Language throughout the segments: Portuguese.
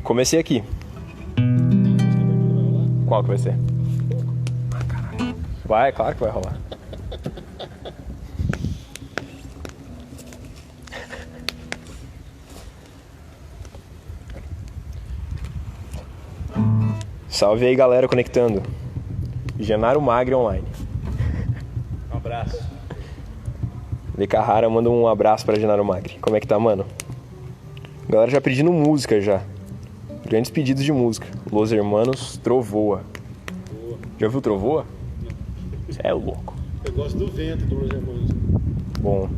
Comecei aqui. Qual que vai ser? Ah, caralho. Vai, claro que vai rolar. Salve aí, galera, conectando. Genaro Magri online. Um abraço. Lê Carrara manda um abraço pra Genaro Magri. Como é que tá, mano? Galera já pedindo música já. Grandes pedidos de música. Los Hermanos Trovoa. Boa. Já ouviu Trovoa? Não. Cê é louco. Eu gosto do vento do Los Hermanos. Bom.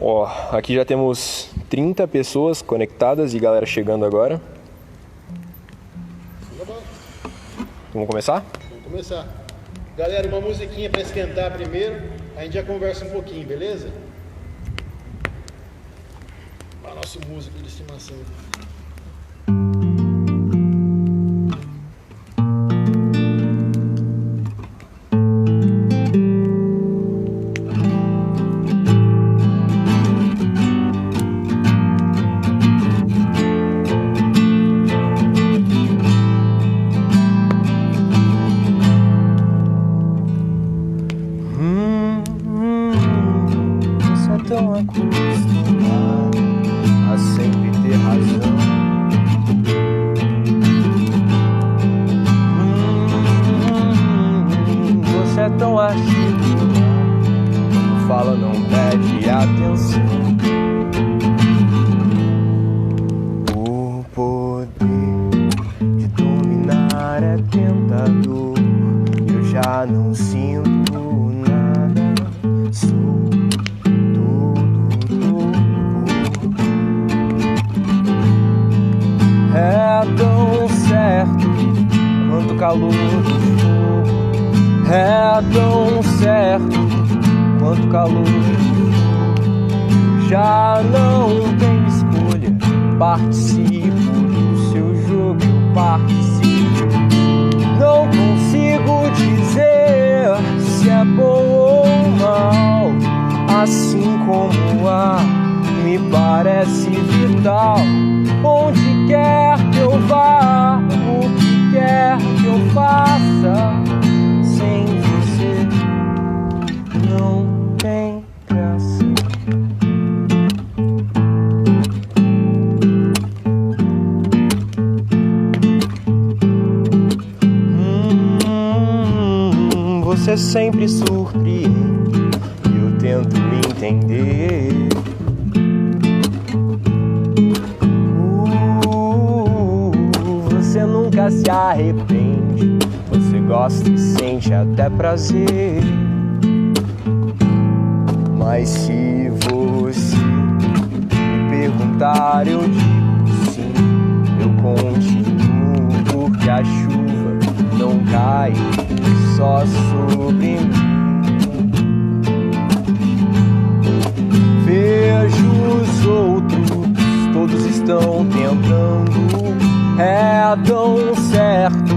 Ó, aqui já temos 30 pessoas conectadas e galera chegando agora. Vamos começar? Vamos começar. Galera, uma musiquinha pra esquentar primeiro. A gente já conversa um pouquinho, beleza? Olha o nosso músico de estimação. Tão acostumado a sempre ter razão. Você é tão articulado, quando fala não pede atenção. O poder de dominar é tentador. Eu já não sinto nada, sou é tão certo quanto o calor do fogo. É tão certo quanto o calor do fogo. Já não tenho escolha, participo do seu jogo, eu participo. Não consigo dizer se é bom ou mal, assim como o ar me parece vital. Onde quer que eu vá, o que quer que eu faça, sem você não tem graça. Você sempre surpreende e eu tento me entender. Você nunca se arrepende, você gosta e sente até prazer. Mas se você me perguntar, eu digo sim. Eu continuo porque a chuva não cai só sobre mim. Vejo os outros, todos estão tentando. É tão certo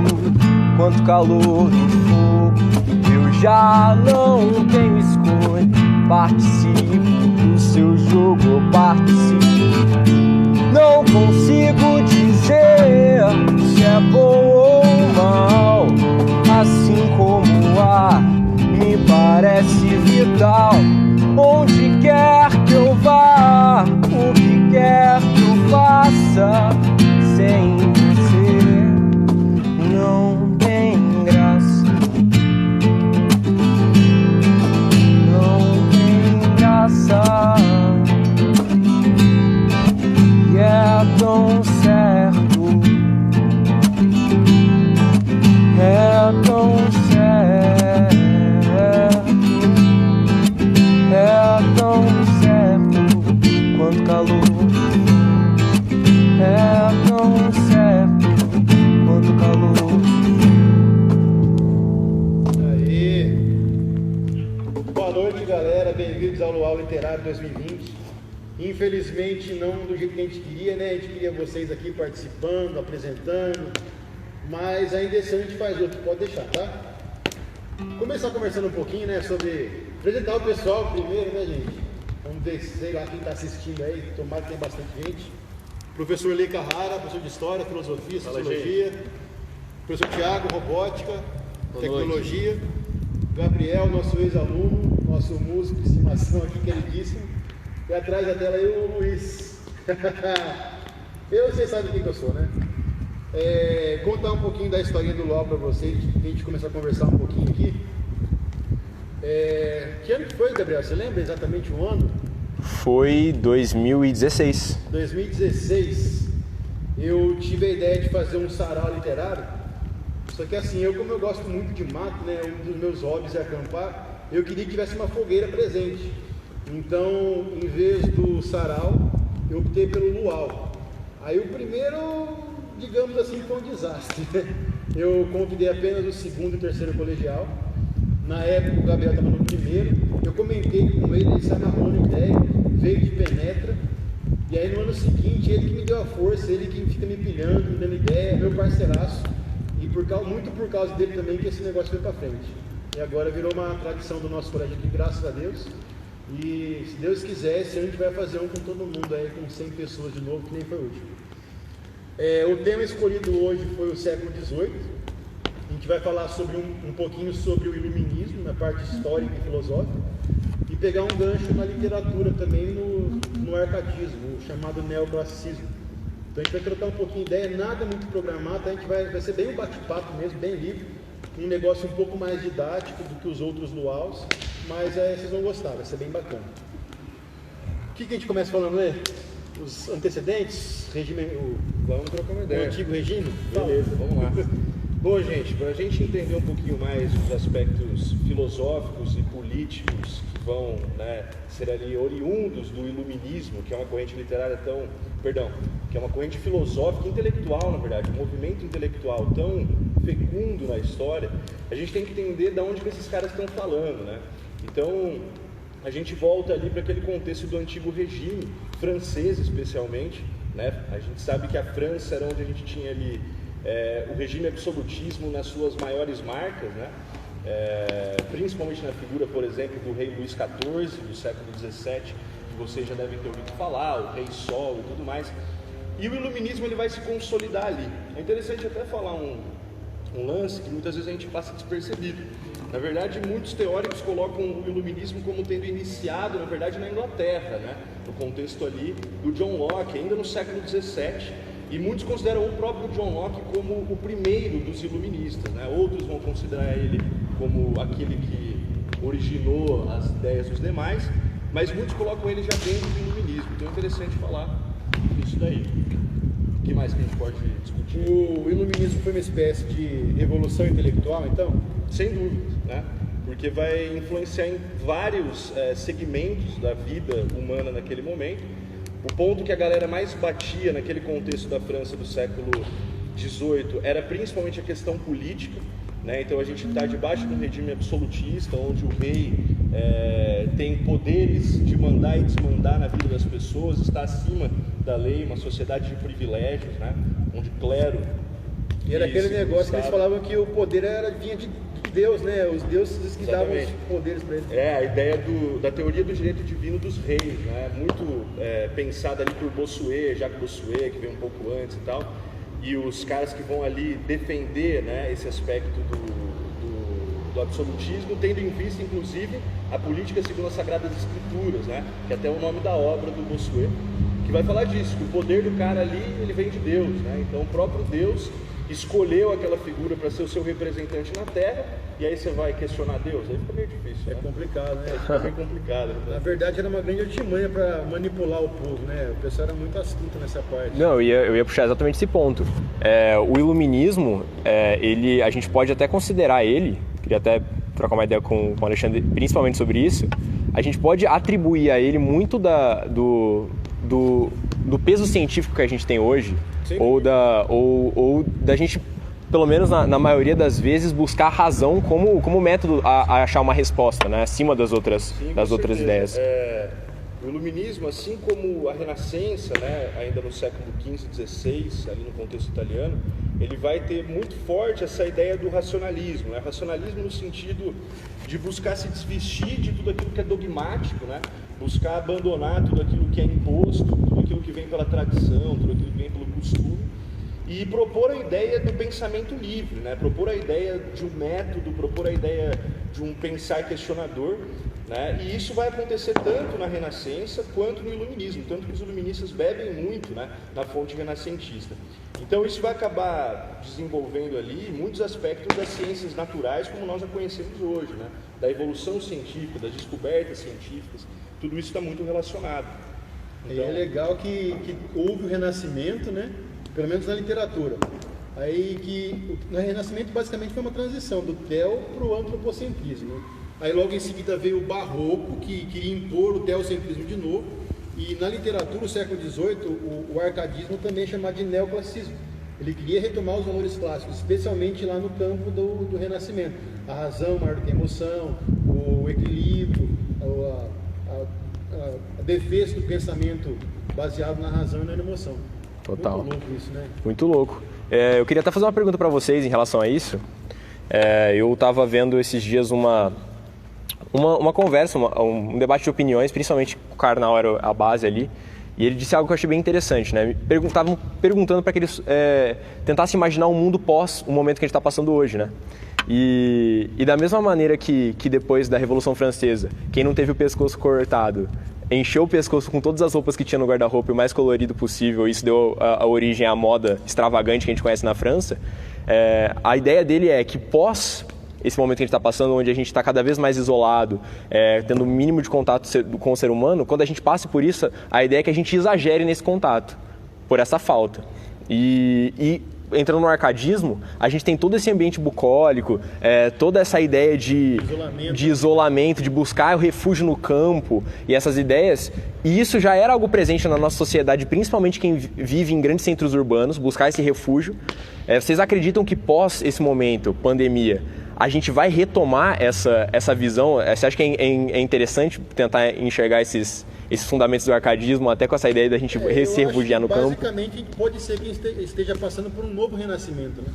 quanto o calor do fogo. Eu já não tenho escolha, participo do seu jogo, eu participo. Não consigo dizer se é bom ou mal, assim como o ar me parece vital. Onde quer que eu vá, o que quer que eu faça, sem você não tem graça. Não tem graça. E é tão certo. É tão certo. É tão certo quanto calor. É tão certo quanto calor. Aí. Boa noite, galera. Bem-vindos ao Luau Literário 2020. Infelizmente não do jeito que a gente queria, né? A gente queria vocês aqui participando, apresentando. Mas ainda esse ano a gente faz outro, pode deixar, tá? começar conversando um pouquinho, né, sobre apresentar o pessoal primeiro, né, gente? Vamos ver, sei lá, quem está assistindo aí, tomara que tem bastante gente. Professor Lei Carrara, professor de História, Filosofia, Sociologia. Professor Thiago, Robótica, Tecnologia. Gabriel, nosso ex-aluno, nosso músico de estimação aqui, queridíssimo. E atrás da tela aí o Luiz. Vocês sabem quem que eu sou, né? Contar um pouquinho da historinha do LOL para vocês, a gente começar a conversar um pouquinho aqui. Que ano que foi, Gabriel? Você lembra exatamente o ano? Foi 2016. 2016. Eu tive a ideia de fazer um sarau literário. Só que assim, como eu gosto muito de mato, né? Um dos meus hobbies é acampar. Eu queria que tivesse uma fogueira presente. Então, em vez do sarau, eu optei pelo luau. Aí o primeiro, digamos assim, foi um desastre. Eu convidei apenas o segundo e terceiro colegial. Na época o Gabriel estava no primeiro. Eu comentei com ele se amarrou na ideia, veio de penetra. E aí no ano seguinte, ele que me deu a força, ele que fica me pilhando, me dando ideia, meu parceiraço. E muito por causa dele também que esse negócio foi para frente. E agora virou uma tradição do nosso colégio aqui, graças a Deus. E se Deus quiser, esse ano a gente vai fazer um com todo mundo aí, com 100 pessoas de novo, que nem foi o último. O tema escolhido hoje foi o século XVIII. A gente vai falar sobre um pouquinho sobre o iluminismo, na parte histórica e filosófica, e pegar um gancho na literatura também, no arcadismo, o chamado neoclassicismo. Então a gente vai trocar um pouquinho de ideia, nada muito programado, a gente vai ser bem um bate-papo mesmo, bem livre, um negócio um pouco mais didático do que os outros luaus, mas vocês vão gostar, vai ser bem bacana. O que a gente começa falando, né? Os antecedentes, Vamos trocar uma ideia. O antigo regime? Beleza, vamos lá. Bom, gente, para a gente entender um pouquinho mais os aspectos filosóficos e políticos que vão, ser ali oriundos do iluminismo, que é uma corrente literária que é uma corrente filosófica e intelectual, na verdade, um movimento intelectual tão fecundo na história, a gente tem que entender de onde que esses caras estão falando, né? Então, a gente volta ali para aquele contexto do antigo regime, francês especialmente, né? A gente sabe que a França era onde a gente tinha ali o regime absolutismo nas suas maiores marcas, né? Principalmente na figura, por exemplo, do rei Luís XIV, do século XVII, que vocês já devem ter ouvido falar, o rei Sol e tudo mais. E o iluminismo ele vai se consolidar ali. É interessante até falar um lance que muitas vezes a gente passa despercebido. Na verdade, muitos teóricos colocam o iluminismo como tendo iniciado, na verdade, na Inglaterra, né? No contexto ali do John Locke, ainda no século XVII. E muitos consideram o próprio John Locke como o primeiro dos iluministas, né? Outros vão considerar ele como aquele que originou as ideias dos demais, mas muitos colocam ele já dentro do iluminismo. Então é interessante falar isso daí. O que mais que a gente pode discutir? O iluminismo foi uma espécie de revolução intelectual, então? Sem dúvida, né? Porque vai influenciar em vários segmentos da vida humana naquele momento. O ponto que a galera mais batia naquele contexto da França do século XVIII era principalmente a questão política, né? Então a gente está debaixo de um regime absolutista, onde o rei tem poderes de mandar e desmandar na vida das pessoas, está acima da lei, uma sociedade de privilégios, né? Onde o clero... E era aquele negócio que eles falavam que o poder vinha de Deus, né? Os deuses que davam os poderes para eles. A ideia da teoria do direito divino dos reis, né? Muito pensada ali por Bossuet, Jacques Bossuet, que veio um pouco antes e tal. E os caras que vão ali defender, né, esse aspecto do absolutismo, tendo em vista, inclusive, a política segundo as Sagradas Escrituras, né? Que é até o nome da obra do Bossuet, que vai falar disso, que o poder do cara ali, ele vem de Deus, né? Então o próprio Deus escolheu aquela figura para ser o seu representante na Terra, e aí você vai questionar Deus, aí fica meio difícil, né? É complicado, né? Fica bem complicado. Né? Na verdade era uma grande artimanha para manipular o povo, né? O pessoal era muito astuto nessa parte. Não, eu ia puxar exatamente esse ponto. O iluminismo, a gente pode até considerar ele, queria até trocar uma ideia com o Alexandre, principalmente sobre isso, a gente pode atribuir a ele muito do peso científico que a gente tem hoje, ou da gente, pelo menos na maioria das vezes, buscar a razão como método a achar uma resposta, né, acima das outras ideias. O Iluminismo, assim como a Renascença, né, ainda no século XV e XVI, ali no contexto italiano, ele vai ter muito forte essa ideia do racionalismo, né? Racionalismo no sentido de buscar se desvestir de tudo aquilo que é dogmático, né? Buscar abandonar tudo aquilo que é imposto, tudo aquilo que vem pela tradição, tudo aquilo que vem pelo costume, e propor a ideia do pensamento livre, né? Propor a ideia de um método, propor a ideia de um pensar questionador, né? E isso vai acontecer tanto na Renascença quanto no Iluminismo, tanto que os iluministas bebem muito, né, na fonte renascentista. Então isso vai acabar desenvolvendo ali muitos aspectos das ciências naturais como nós a conhecemos hoje, né? Da evolução científica, das descobertas científicas, tudo isso está muito relacionado. Então, é legal que houve o Renascimento, né? Pelo menos na literatura. Aí que no Renascimento basicamente foi uma transição do teo para o antropocentrismo, né? Aí logo em seguida veio o Barroco, que queria impor o teocentrismo de novo. E na literatura, no século XVIII, o arcadismo também é chamado de neoclassicismo. Ele queria retomar os valores clássicos, especialmente lá no campo do Renascimento. A razão maior do que a emoção, o equilíbrio, a defesa do pensamento baseado na razão e na emoção. Total. Muito louco isso, né? Muito louco. Eu queria até fazer uma pergunta para vocês em relação a isso. Eu estava vendo esses dias uma conversa, um debate de opiniões, principalmente o Karnal era a base ali, e ele disse algo que eu achei bem interessante, né? Estavam perguntando para que eles tentassem imaginar um mundo pós o momento que a gente está passando hoje, né? E da mesma maneira que depois da Revolução Francesa, quem não teve o pescoço cortado encheu o pescoço com todas as roupas que tinha no guarda-roupa o mais colorido possível, e isso deu a origem à moda extravagante que a gente conhece na França. A ideia dele é que pós esse momento que a gente está passando, onde a gente está cada vez mais isolado, tendo o mínimo de contato com o ser humano, quando a gente passe por isso, a ideia é que a gente exagere nesse contato, por essa falta. E entrando no arcadismo, a gente tem todo esse ambiente bucólico, toda essa ideia de isolamento, de buscar o refúgio no campo, e essas ideias, e isso já era algo presente na nossa sociedade, principalmente quem vive em grandes centros urbanos, buscar esse refúgio. Vocês acreditam que pós esse momento, pandemia, a gente vai retomar essa visão? Você acha que é interessante tentar enxergar esses fundamentos do arcadismo, até com essa ideia da gente se refugiar no campo? Basicamente, pode ser que esteja passando por um novo renascimento, né?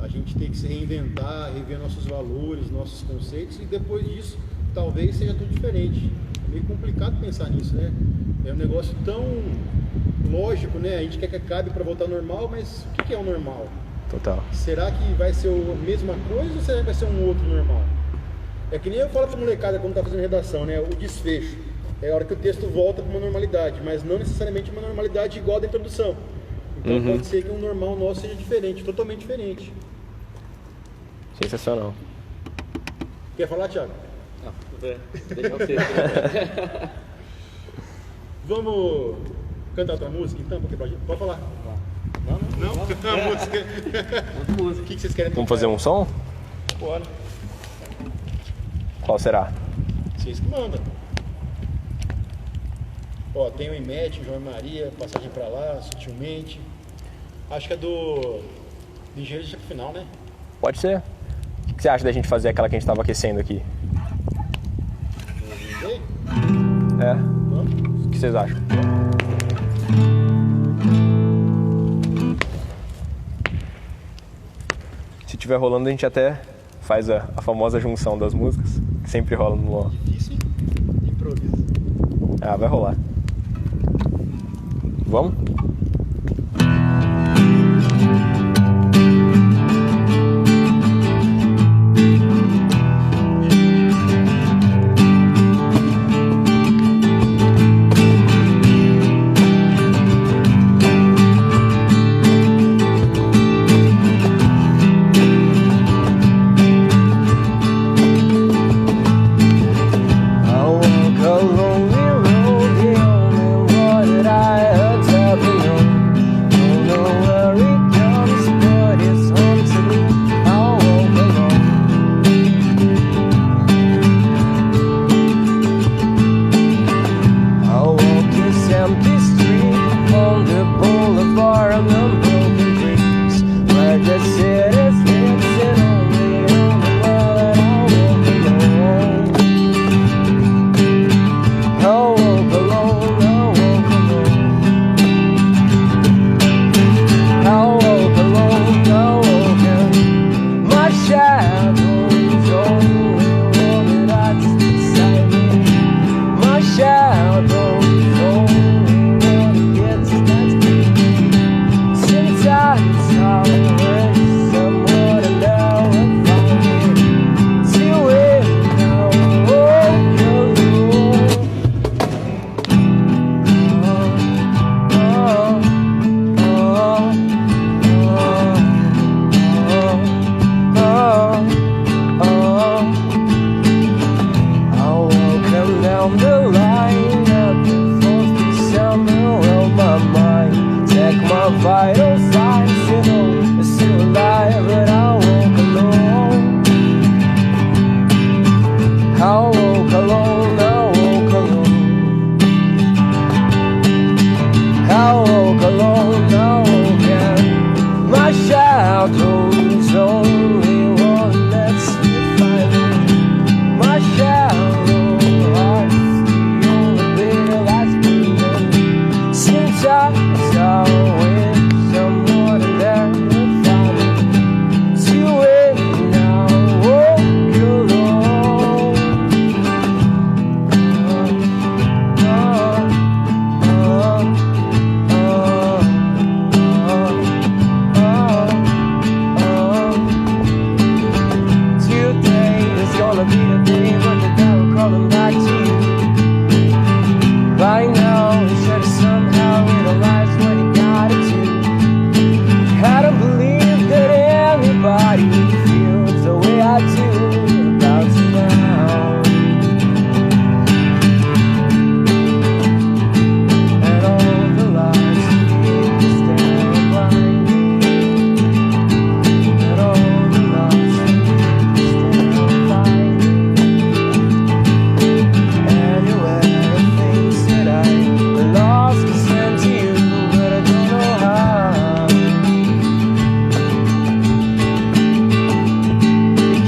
A gente tem que se reinventar, rever nossos valores, nossos conceitos, e depois disso, talvez seja tudo diferente. É meio complicado pensar nisso, né? É um negócio tão lógico, né? A gente quer que acabe para voltar ao normal, mas o que é o normal? Total. Será que vai ser a mesma coisa ou será que vai ser um outro normal? É que nem eu falo pra molecada quando tá fazendo redação, né? O desfecho. É a hora que o texto volta para uma normalidade, mas não necessariamente uma normalidade igual da introdução. Então pode ser que um normal nosso seja diferente, totalmente diferente. Sensacional. Quer falar, Thiago? Não, deixa o texto. Vamos cantar tua música então? Porque pode falar. Não? A música. O que vocês querem tocar? Vamos fazer um som? Bora. Qual será? Vocês que mandam. Ó, tem o Imete, João e Maria, Passagem Pra Lá, Sutilmente. Acho que é do Engenheiro de Chefe Final, né? Pode ser. O que você acha da gente fazer aquela que a gente estava aquecendo aqui? Vamos? O que vocês acham? Se tiver rolando, a gente até faz a famosa junção das músicas, que sempre rola no LOL. Difícil, improviso. Vai rolar. Vamos? I walk a lonely road, the only one that I heard tell me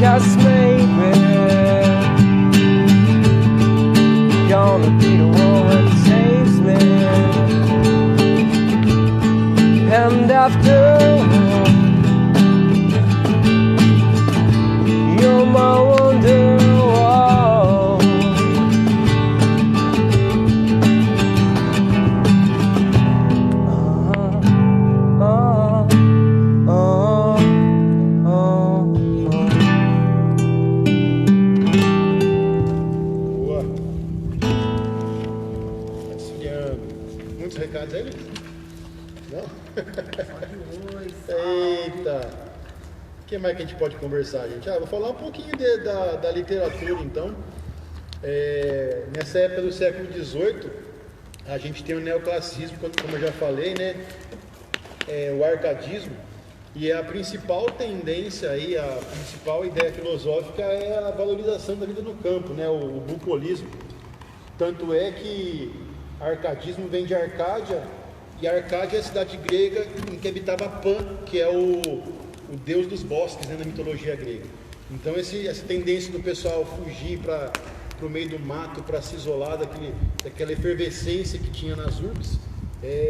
just maybe gonna be the one that saves me. And after all, you're my wonderwall. Boa. Muitos recados aí, Luiz? Não? Eita! O que mais que a gente pode conversar, gente? Vou falar um pouquinho da literatura, então. Nessa época do século XVIII, a gente tem o neoclassicismo, como eu já falei, né? O arcadismo. E a principal tendência aí, a principal ideia filosófica é a valorização da vida no campo, né? O bucolismo. Tanto é que arcadismo vem de Arcádia, e Arcádia é a cidade grega em que habitava Pan, que é o deus dos bosques, né, na mitologia grega. Então essa tendência do pessoal fugir para o meio do mato, para se isolar daquela efervescência que tinha nas urbes,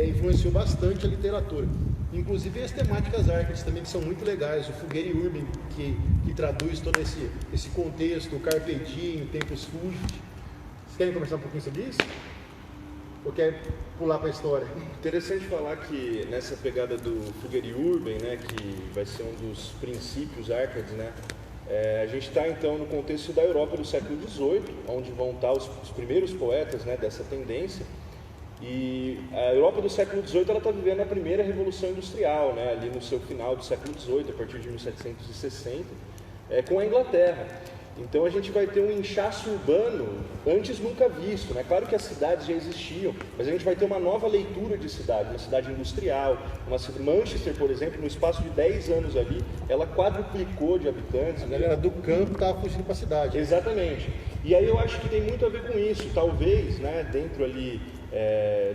influenciou bastante a literatura. Inclusive as temáticas árcades também, que são muito legais. O Fugere Urbem, que traduz todo esse contexto, o Carpe Diem, o Tempus Fugit. Vocês querem conversar um pouquinho sobre isso? Ou quer pular para a história? Interessante falar que nessa pegada do Fugere Urbem, né, que vai ser um dos princípios árcades, né, a gente está então no contexto da Europa do século XVIII, onde vão estar os primeiros poetas, né, dessa tendência. E a Europa do século XVIII está vivendo a primeira revolução industrial, né, ali no seu final do século XVIII, a partir de 1760, com a Inglaterra. Então a gente vai ter um inchaço urbano antes nunca visto, né? Claro que as cidades já existiam, mas a gente vai ter uma nova leitura de cidade, uma cidade industrial. Manchester, por exemplo, no espaço de 10 anos ali, ela quadruplicou de habitantes. A galera do campo estava fugindo para a cidade. Exatamente. E aí eu acho que tem muito a ver com isso, talvez, né, dentro ali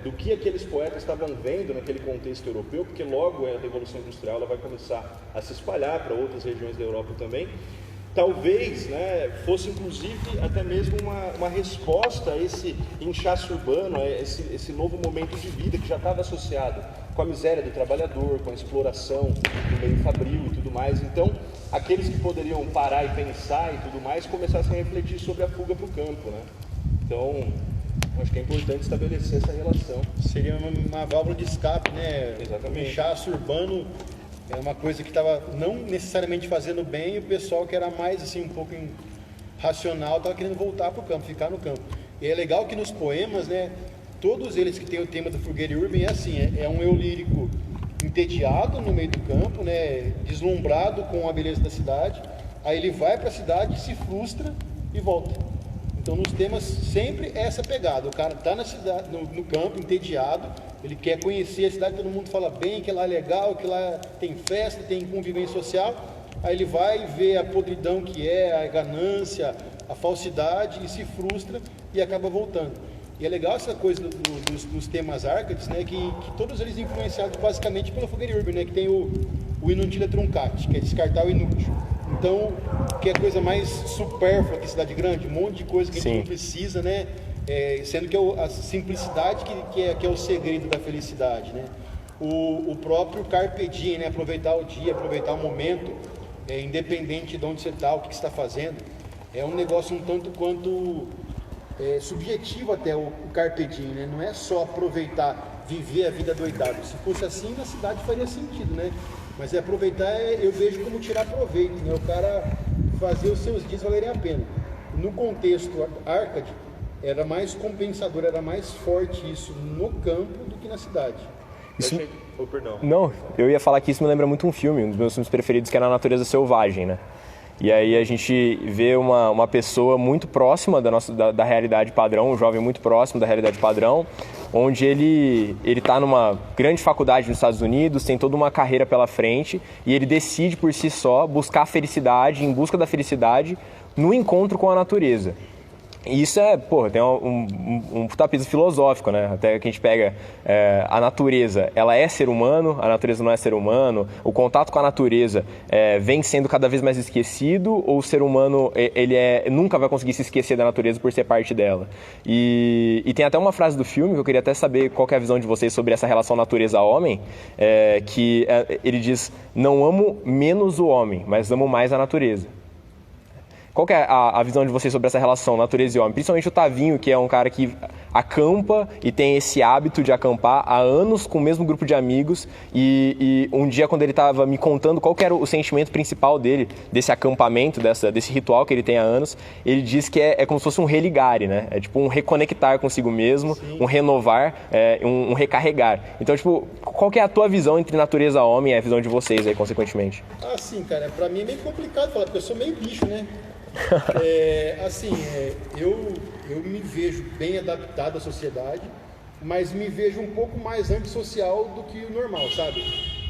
do que aqueles poetas estavam vendo naquele contexto europeu, porque logo a Revolução Industrial ela vai começar a se espalhar para outras regiões da Europa também. Talvez, né, fosse inclusive até mesmo uma resposta a esse inchaço urbano, a esse novo momento de vida que já estava associado com a miséria do trabalhador, com a exploração do meio fabril e tudo mais. Então, aqueles que poderiam parar e pensar e tudo mais, começassem a refletir sobre a fuga para o campo, né? Então, acho que é importante estabelecer essa relação. Seria uma válvula de escape, né? Exatamente. O inchaço urbano é uma coisa que estava não necessariamente fazendo bem, e o pessoal que era mais assim um pouco racional estava querendo voltar para o campo, ficar no campo. E é legal que nos poemas, né, todos eles que têm o tema do Fugere Urbem é assim, é um eu lírico entediado no meio do campo, né, deslumbrado com a beleza da cidade, aí ele vai para a cidade, se frustra e volta. Então nos temas sempre é essa pegada, o cara está na cidade, no campo, entediado, ele quer conhecer a cidade, todo mundo fala bem, que lá é legal, que lá tem festa, tem convivência social, aí ele vai ver a podridão que é, a ganância, a falsidade, e se frustra e acaba voltando. E é legal essa coisa dos temas árcades, né, que todos eles influenciados basicamente pelo Fugere Urbem, né, que tem o Inutile Truncati, que é descartar o inútil. Então, que é a coisa mais supérflua que cidade grande, um monte de coisa que a gente não precisa, né? Sendo que a simplicidade que é o segredo da felicidade, né? O próprio Carpe Diem, né? Aproveitar o dia, aproveitar o momento, independente de onde você está, o que você está fazendo, é um negócio um tanto quanto subjetivo até o Carpe Diem, né? Não é só aproveitar, viver a vida doidado. Se fosse assim, na cidade faria sentido, né? Mas aproveitar, eu vejo como tirar proveito, né? O cara fazer os seus dias valerem a pena. No contexto Arcade, era mais compensador, era mais forte isso no campo do que na cidade. Perdão. Não, eu ia falar que isso me lembra muito um filme, um dos meus filmes preferidos, que é Na Natureza Selvagem, né? E aí a gente vê uma pessoa muito próxima da realidade padrão, um jovem muito próximo da realidade padrão, onde ele está numa grande faculdade nos Estados Unidos, tem toda uma carreira pela frente, e ele decide por si só buscar a felicidade, em busca da felicidade, no encontro com a natureza. E isso tem um puta piso filosófico, né? Até que a gente pega a natureza, ela é ser humano, a natureza não é ser humano, o contato com a natureza vem sendo cada vez mais esquecido, ou o ser humano ele nunca vai conseguir se esquecer da natureza por ser parte dela? E tem até uma frase do filme que eu queria até saber qual que é a visão de vocês sobre essa relação natureza-homem, que ele diz: não amo menos o homem, mas amo mais a natureza. Qual que é a visão de vocês sobre essa relação natureza e homem? Principalmente o Tavinho, que é um cara que acampa e tem esse hábito de acampar há anos com o mesmo grupo de amigos, e um dia, quando ele estava me contando qual que era o sentimento principal dele, desse acampamento, desse ritual que ele tem há anos, ele diz que é como se fosse um religare, né? É tipo um reconectar consigo mesmo, sim, um renovar, um recarregar. Então, tipo, qual que é a tua visão entre natureza e homem e a visão de vocês aí, consequentemente? Sim, cara, pra mim é meio complicado falar, porque eu sou meio bicho, né? Eu me vejo bem adaptado à sociedade, mas me vejo um pouco mais antissocial do que o normal, sabe?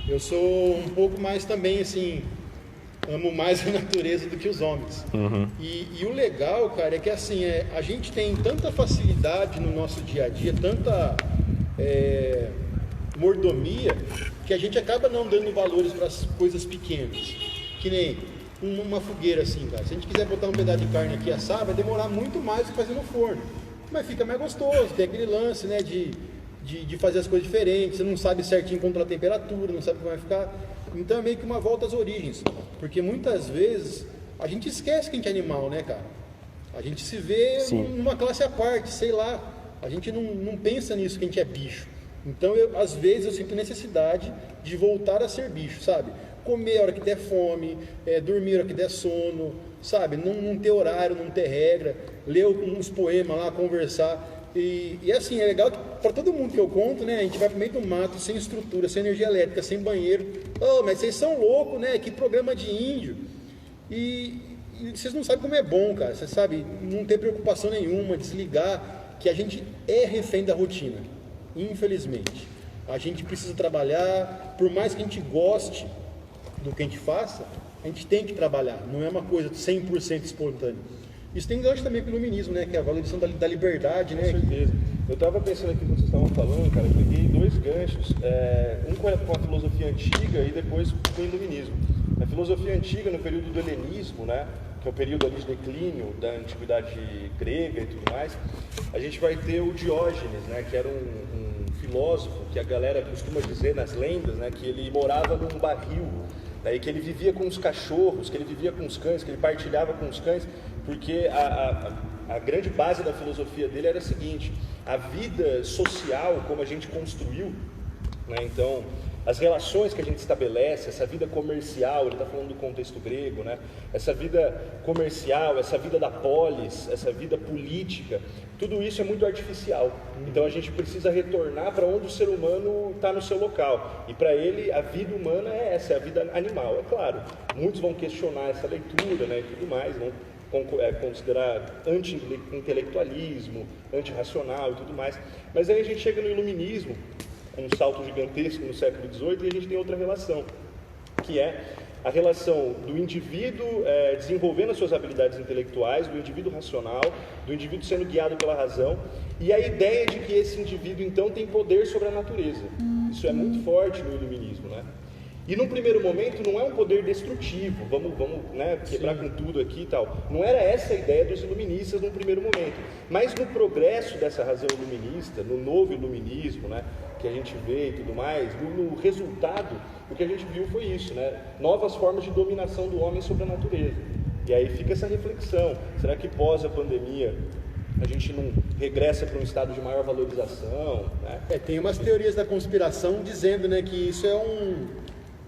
Eu sou um pouco mais também, assim, amo mais a natureza do que os homens. Uhum. E o legal, cara, é que assim, a gente tem tanta facilidade no nosso dia a dia, tanta mordomia, que a gente acaba não dando valores para as coisas pequenas. Que nem uma fogueira assim, cara. Se a gente quiser botar um pedaço de carne aqui assar, vai demorar muito mais do que fazer no forno. Mas fica mais gostoso, tem aquele lance, né, de fazer as coisas diferentes, você não sabe certinho contra a temperatura, não sabe como vai ficar. Então é meio que uma volta às origens. Porque muitas vezes a gente esquece que a gente é animal, né, cara? A gente se vê numa classe à parte, sei lá. A gente não pensa nisso, que a gente é bicho. Então, às vezes, eu sinto necessidade de voltar a ser bicho, sabe? Comer a hora que der fome, dormir a hora que der sono, sabe? Não ter horário, não ter regra, ler uns poemas lá, conversar. E assim, é legal que para todo mundo que eu conto, né? A gente vai pro meio do mato, sem estrutura, sem energia elétrica, sem banheiro. Mas vocês são loucos, né? Que programa de índio. E vocês não sabem como é bom, cara. Você sabe, não ter preocupação nenhuma, desligar, que a gente é refém da rotina, infelizmente. A gente precisa trabalhar, por mais que a gente goste do que a gente faça, a gente tem que trabalhar, não é uma coisa 100% espontânea. Isso tem gancho também com o iluminismo, né? Que é a valorização da liberdade, né? Com certeza. Eu estava pensando aqui, quando vocês estavam falando, cara, eu peguei dois ganchos, um com a filosofia antiga e depois com o iluminismo. Na filosofia antiga, no período do helenismo, né, que é o período ali de declínio da antiguidade grega e tudo mais, a gente vai ter o Diógenes, né, que era um filósofo que a galera costuma dizer nas lendas, né, que ele morava num barril, daí que ele vivia com os cachorros, que ele vivia com os cães, que ele partilhava com os cães, porque a grande base da filosofia dele era a seguinte: a vida social, como a gente construiu, né, então as relações que a gente estabelece, essa vida comercial, ele está falando do contexto grego, né? Essa vida comercial, essa vida da polis, essa vida política, tudo isso é muito artificial. Então a gente precisa retornar para onde o ser humano está no seu local. E para ele a vida humana é essa, é a vida animal. É claro, muitos vão questionar essa leitura, né, e tudo mais, vão considerar anti-intelectualismo, antirracional e tudo mais. Mas aí a gente chega no iluminismo, um salto gigantesco no século XVIII, e a gente tem outra relação, que é a relação do indivíduo desenvolvendo as suas habilidades intelectuais, do indivíduo racional, do indivíduo sendo guiado pela razão, e a ideia de que esse indivíduo então tem poder sobre a natureza. Isso é muito forte no iluminismo, né? E num primeiro momento não é um poder destrutivo, vamos né, quebrar com tudo aqui e tal. Não era essa a ideia dos iluministas num primeiro momento. Mas no progresso dessa razão iluminista, no novo iluminismo, né, que a gente vê e tudo mais, no resultado, o que a gente viu foi isso, né? Novas formas de dominação do homem sobre a natureza. E aí fica essa reflexão: será que pós a pandemia a gente não regressa para um estado de maior valorização, né? Tem umas teorias da conspiração dizendo, né, que isso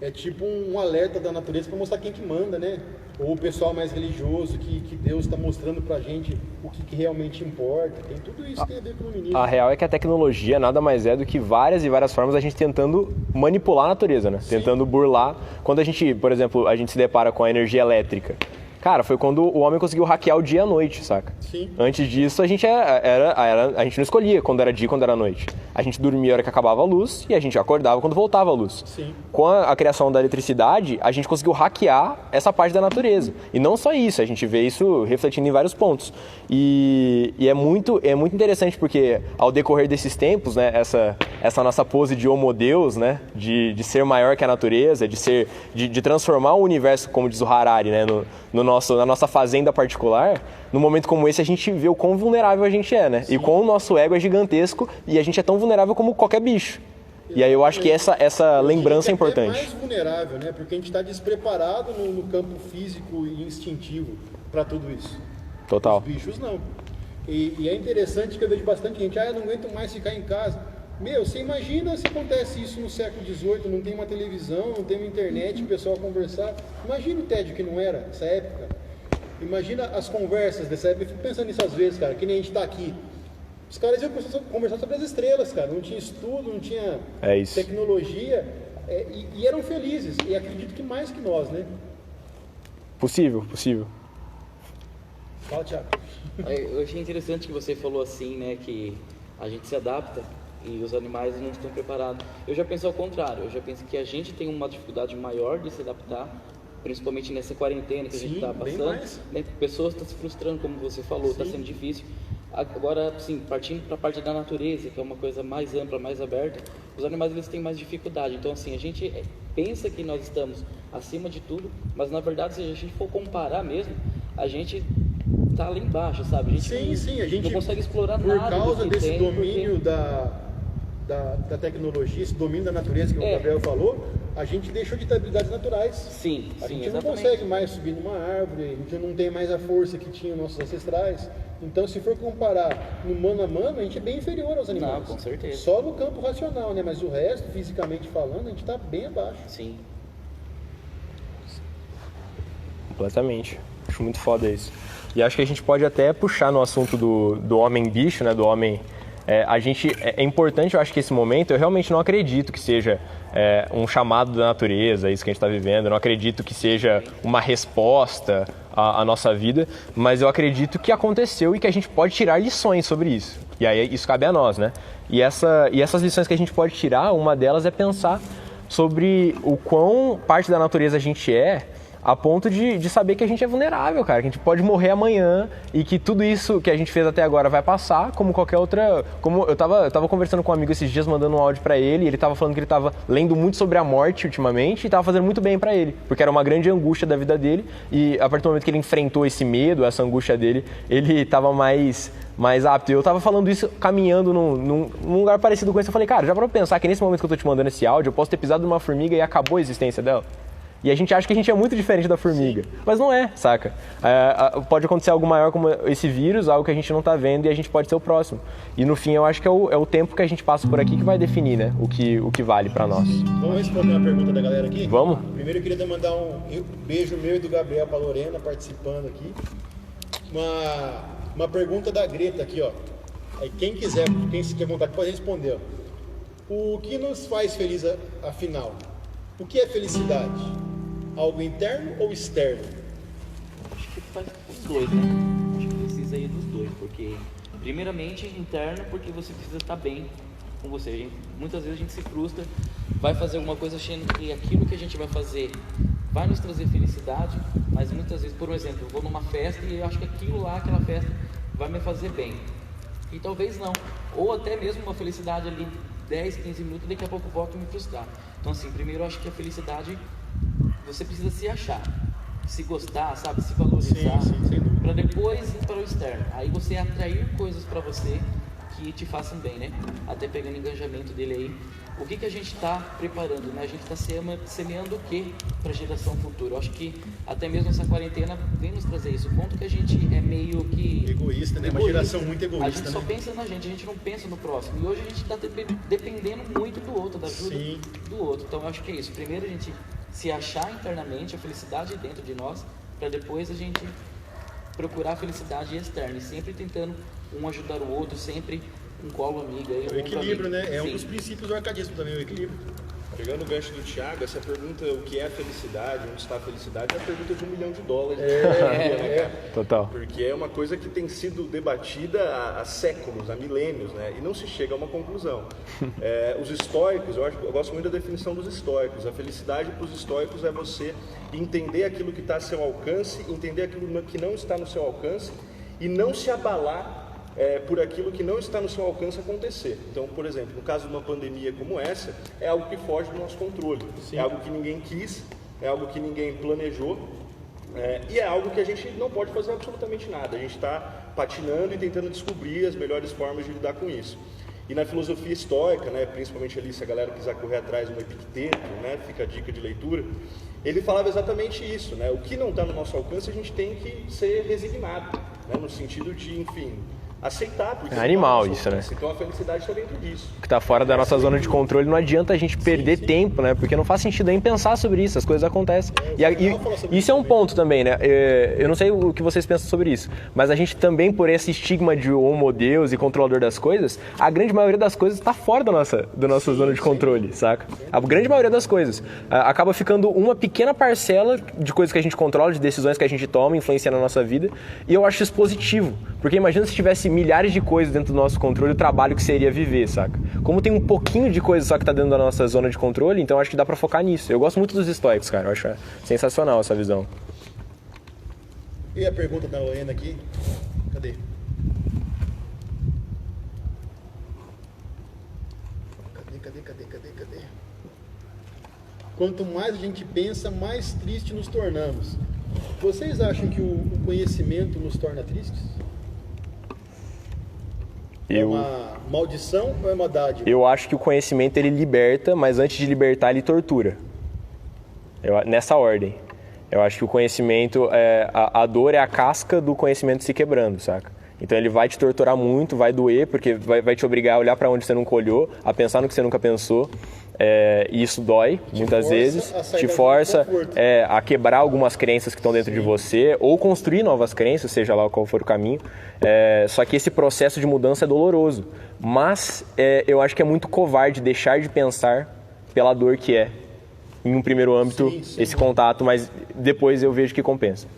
é tipo um alerta da natureza para mostrar quem que manda, né? Ou o pessoal mais religioso, que Deus está mostrando pra gente o que realmente importa. Tem tudo isso que tem a ver com o iluminismo. A real é que a tecnologia nada mais é do que várias e várias formas a gente tentando manipular a natureza, né? Sim. Tentando burlar. Quando a gente, por exemplo, a gente se depara com a energia elétrica, Cara, foi quando o homem conseguiu hackear o dia e a noite, saca? Sim. Antes disso, a gente a gente não escolhia quando era dia e quando era noite. A gente dormia a hora que acabava a luz e a gente acordava quando voltava a luz. Sim. Com a criação da eletricidade, a gente conseguiu hackear essa parte da natureza. E não só isso, a gente vê isso refletindo em vários pontos. E é muito interessante porque ao decorrer desses tempos, né, essa nossa pose de homo deus, né, de ser maior que a natureza, de transformar o universo, como diz o Harari, né, na nossa fazenda particular, num momento como esse a gente vê o quão vulnerável a gente é, né? Sim. E quão o nosso ego é gigantesco e a gente é tão vulnerável como qualquer bicho. E aí eu acho que essa lembrança é importante. É mais vulnerável, né? Porque a gente está despreparado no campo físico e instintivo para tudo isso. Total. Os bichos não. E é interessante que eu vejo bastante gente, eu não aguento mais ficar em casa. Meu, você imagina se acontece isso no século XVIII, não tem uma televisão, não tem uma internet, o pessoal conversar. Imagina o tédio que não era nessa época. Imagina as conversas dessa época. Eu fico pensando nisso às vezes, cara, que nem a gente está aqui. Os caras iam conversar sobre as estrelas, cara. Não tinha estudo, não tinha tecnologia. E eram felizes. E acredito que mais que nós, né? Possível. Fala, Thiago. Eu achei interessante que você falou assim, né, que a gente se adapta e os animais não estão preparados. Eu já penso ao contrário. Eu já penso que a gente tem uma dificuldade maior de se adaptar, principalmente nessa quarentena que a gente está passando, né? Pessoas estão se frustrando, como você falou, está sendo difícil. Agora, sim, partindo para a parte da natureza, que é uma coisa mais ampla, mais aberta, os animais eles têm mais dificuldade. Então, assim, a gente pensa que nós estamos acima de tudo, mas na verdade, se a gente for comparar mesmo, a gente está lá embaixo, sabe? A gente a gente não consegue explorar nada. Por causa desse domínio da tecnologia, esse domínio da natureza que o Gabriel falou, a gente deixou de ter habilidades naturais. Sim, a gente exatamente. não consegue mais subir numa árvore, a gente não tem mais a força que tinham nossos ancestrais. Então, se for comparar no mano a mano, a gente é bem inferior aos animais. Não, com certeza. Só no campo racional, né? Mas o resto, fisicamente falando, a gente está bem abaixo. Sim. Completamente. Acho muito foda isso. E acho que a gente pode até puxar no assunto do homem-bicho, né? Do homem... É importante, eu acho que esse momento, eu realmente não acredito que seja um chamado da natureza, isso que a gente está vivendo, eu não acredito que seja uma resposta à nossa vida, mas eu acredito que aconteceu e que a gente pode tirar lições sobre isso. E aí isso cabe a nós, né? E essas lições que a gente pode tirar, uma delas é pensar sobre o quão parte da natureza a gente é, a ponto de saber que a gente é vulnerável, cara, que a gente pode morrer amanhã e que tudo isso que a gente fez até agora vai passar, como qualquer outra... Como eu tava conversando com um amigo esses dias, mandando um áudio pra ele, e ele tava falando que ele tava lendo muito sobre a morte ultimamente e tava fazendo muito bem pra ele, porque era uma grande angústia da vida dele, e a partir do momento que ele enfrentou esse medo, essa angústia dele, ele tava mais apto. E eu tava falando isso caminhando num lugar parecido com esse, eu falei, cara, já pra pensar que nesse momento que eu tô te mandando esse áudio, eu posso ter pisado numa formiga e acabou a existência dela? E a gente acha que a gente é muito diferente da formiga. Mas não é, saca? Pode acontecer algo maior como esse vírus, algo que a gente não tá vendo e a gente pode ser o próximo. E no fim eu acho que é o tempo que a gente passa por aqui que vai definir, né? O que vale pra nós. Vamos responder uma pergunta da galera aqui? Vamos? Primeiro eu queria mandar um beijo meu e do Gabriel pra Lorena participando aqui. Uma pergunta da Greta aqui, ó. Aí quem se quer vontade pode responder, ó. O que nos faz feliz afinal? O que é felicidade? Algo interno ou externo? Acho que faz os dois, né? Acho que precisa ir dos dois, porque primeiramente interno, porque você precisa estar bem com você. Muitas vezes a gente se frustra, vai fazer alguma coisa achando que aquilo que a gente vai fazer vai nos trazer felicidade, mas muitas vezes, por exemplo, eu vou numa festa e eu acho que aquela festa vai me fazer bem. E talvez não. Ou até mesmo uma felicidade ali 10, 15 minutos, daqui a pouco eu volto a me frustrar. Então assim, primeiro eu acho que a felicidade você precisa se achar, se gostar, sabe, se valorizar, para depois ir para o externo. Aí você atrair coisas para você que te façam bem, né? Até pegando o engajamento dele aí. O que a gente está preparando, né? A gente está semeando o que para a geração futura? Eu acho que até mesmo essa quarentena vem nos trazer isso. O ponto que a gente é meio que... Egoísta, né? Uma geração muito egoísta, a gente só né? pensa na gente, a gente não pensa no próximo. E hoje a gente está dependendo muito do outro, da ajuda do outro. Então eu acho que é isso. Primeiro a gente se achar internamente, a felicidade dentro de nós, para depois a gente procurar a felicidade externa. E sempre tentando um ajudar o outro, sempre um colo amigo. Aí, o equilíbrio, né? É Sim. um dos princípios do arcadismo também, o equilíbrio. Pegando o gancho do Thiago, essa pergunta, o que é a felicidade, onde está a felicidade, é a pergunta de $1 milhão. Né, cara? Total. Porque é uma coisa que tem sido debatida há séculos, há milênios, né? E não se chega a uma conclusão. Os estoicos, eu gosto muito da definição dos estoicos. A felicidade para os estoicos é você entender aquilo que está a seu alcance, entender aquilo que não está no seu alcance e não se abalar por aquilo que não está no seu alcance acontecer. Então, por exemplo, no caso de uma pandemia como essa, é algo que foge do nosso controle. Sim. É algo que ninguém quis, é algo que ninguém planejou, e é algo que a gente não pode fazer absolutamente nada. A gente está patinando e tentando descobrir as melhores formas de lidar com isso. E na filosofia estoica, né, principalmente ali se a galera quiser correr atrás de um Epicteto, né, fica a dica de leitura, ele falava exatamente isso, né? O que não está no nosso alcance a gente tem que ser resignado, né, no sentido de, enfim, aceitar. Porque é animal isso, né? Então a felicidade está dentro disso. O que está fora da nossa zona de controle, não adianta a gente perder tempo, né? Porque não faz sentido nem pensar sobre isso, as coisas acontecem. E isso é um ponto também, né? Eu não sei o que vocês pensam sobre isso, mas a gente também, por esse estigma de homo deus e controlador das coisas, a grande maioria das coisas está fora da nossa zona de controle, saca? A grande maioria das coisas. Acaba ficando uma pequena parcela de coisas que a gente controla, de decisões que a gente toma, influenciando a nossa vida, e eu acho isso positivo, porque imagina se tivesse milhares de coisas dentro do nosso controle, o trabalho que seria viver, saca? Como tem um pouquinho de coisa só que tá dentro da nossa zona de controle, então acho que dá pra focar nisso. Eu gosto muito dos estoicos, cara, eu acho sensacional essa visão. E a pergunta da Lorena aqui? Cadê? Cadê? Quanto mais a gente pensa, mais triste nos tornamos. Vocês acham que o conhecimento nos torna tristes? É uma maldição ou é uma dádiva? Eu acho que o conhecimento ele liberta, mas antes de libertar ele tortura. Nessa ordem. Eu acho que o conhecimento, a dor é a casca do conhecimento se quebrando, saca? Então ele vai te torturar muito, vai doer, porque vai te obrigar a olhar para onde você nunca olhou, a pensar no que você nunca pensou. E isso dói, muitas vezes, te força a quebrar algumas crenças que estão dentro de você, ou construir novas crenças, seja lá qual for o caminho. Só que esse processo de mudança é doloroso, mas eu acho que é muito covarde deixar de pensar pela dor que é, em um primeiro âmbito, esse contato, mas depois eu vejo que compensa.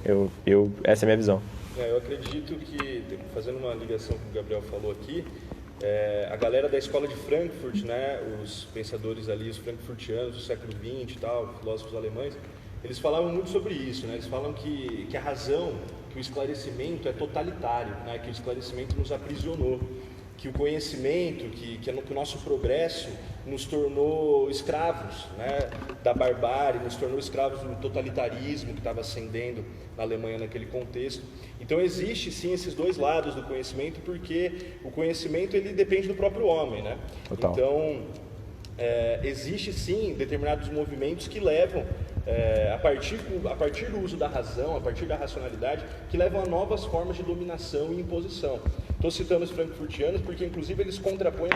Essa é a minha visão. Eu acredito que, fazendo uma ligação com o que o Gabriel falou aqui, a galera da escola de Frankfurt, né, os pensadores ali, os frankfurtianos do século XX e tal, filósofos alemães, eles falavam muito sobre isso, né? Eles falam que a razão, que o esclarecimento é totalitário, né? Que o esclarecimento nos aprisionou, que o conhecimento, que o nosso progresso nos tornou escravos, né, da barbárie, nos tornou escravos do totalitarismo que estava ascendendo na Alemanha naquele contexto. Então existe sim esses dois lados do conhecimento, porque o conhecimento ele depende do próprio homem, né? Total. Então existe sim determinados movimentos que levam a partir do uso da razão, a partir da racionalidade, que levam a novas formas de dominação e imposição. Estou citando os frankfurtianos porque, inclusive, eles contrapõem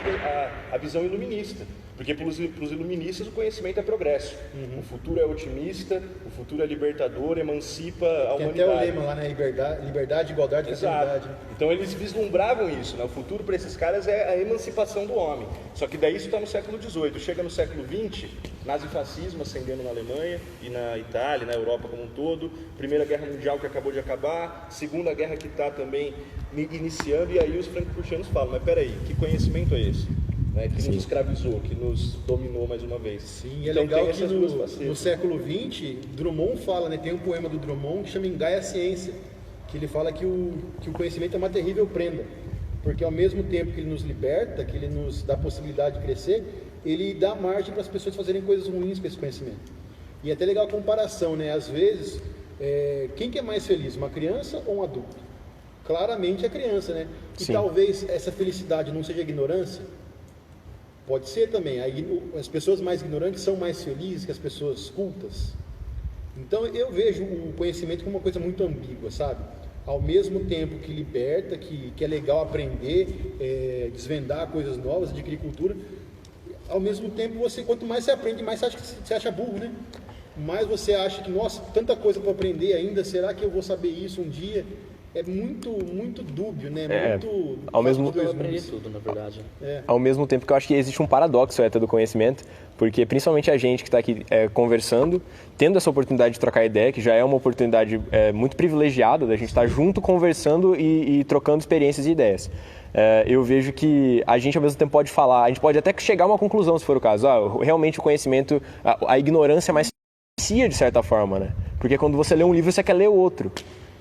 a visão iluminista. Porque para os iluministas o conhecimento é progresso. O futuro é otimista, o futuro é libertador, emancipa a humanidade. Tem até o lema lá, né? Liberdade, igualdade e fraternidade. Então eles vislumbravam isso, né? O futuro para esses caras é a emancipação do homem. Só que daí isso está no século XVIII. Chega no século XX, nazifascismo ascendendo na Alemanha e na Itália, na Europa como um todo. Primeira Guerra Mundial que acabou de acabar, Segunda Guerra que está também iniciando, e aí os frankfurtianos falam, mas peraí, que conhecimento é esse? Né, que nos escravizou, que nos dominou mais uma vez. Sim, então, é legal que no século XX, Drummond fala, né, tem um poema do Drummond que chama Engai a Ciência, que ele fala que o conhecimento é uma terrível prenda, porque ao mesmo tempo que ele nos liberta, que ele nos dá a possibilidade de crescer, ele dá margem para as pessoas fazerem coisas ruins com esse conhecimento. E é até legal a comparação, né? Às vezes, quem que é mais feliz, uma criança ou um adulto? Claramente a criança, né? E Sim. Talvez essa felicidade não seja ignorância. Pode ser também. As pessoas mais ignorantes são mais felizes que as pessoas cultas. Então eu vejo o conhecimento como uma coisa muito ambígua, sabe? Ao mesmo tempo que liberta, que é legal aprender, desvendar coisas novas, adquirir cultura, ao mesmo tempo quanto mais você aprende, mais você acha burro, né? mais você acha que, nossa, tanta coisa para aprender ainda, será que eu vou saber isso um dia? É muito, muito dúbio, né? Muito ao mesmo Eu aprendi tudo, na verdade. Ao mesmo tempo que eu acho que existe um paradoxo do conhecimento, porque principalmente a gente que está aqui conversando, tendo essa oportunidade de trocar ideia, que já é uma oportunidade muito privilegiada da gente estar junto conversando e trocando experiências e ideias. Eu vejo que a gente ao mesmo tempo pode falar, a gente pode até chegar a uma conclusão se for o caso, realmente o conhecimento, a ignorância mais de certa forma, né? Porque quando você lê um livro você quer ler outro.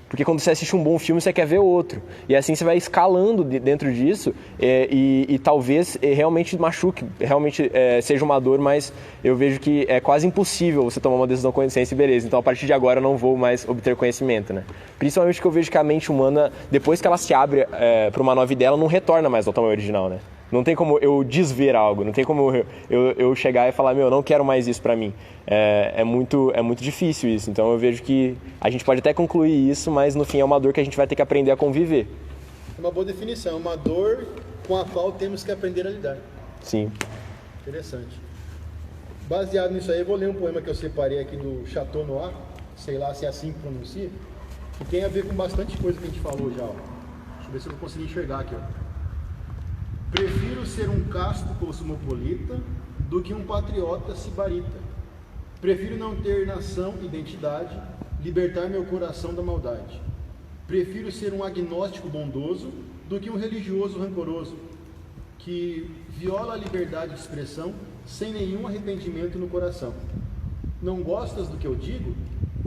Porque quando você assiste um bom filme, você quer ver outro. E assim você vai escalando dentro disso e talvez realmente machuque, realmente seja uma dor, mas eu vejo que é quase impossível você tomar uma decisão com consciência e beleza. Então, a partir de agora, eu não vou mais obter conhecimento, né? Principalmente porque eu vejo que a mente humana, depois que ela se abre para uma nova ideia, ela não retorna mais ao tamanho original, né? Não tem como eu desver algo, não tem como eu chegar e falar, não quero mais isso pra mim. É muito difícil isso, então eu vejo que a gente pode até concluir isso, mas no fim é uma dor que a gente vai ter que aprender a conviver. É uma boa definição, uma dor com a qual temos que aprender a lidar. Sim. Interessante. Baseado nisso aí, eu vou ler um poema que eu separei aqui do Chateau Noir, sei lá se é assim que pronuncia, que tem a ver com bastante coisa que a gente falou já. Ó. Deixa eu ver se eu vou conseguir enxergar aqui. Ó. Prefiro ser um casto cosmopolita do que um patriota sibarita. Prefiro não ter nação, identidade, libertar meu coração da maldade. Prefiro ser um agnóstico bondoso do que um religioso rancoroso, que viola a liberdade de expressão sem nenhum arrependimento no coração. Não gostas do que eu digo?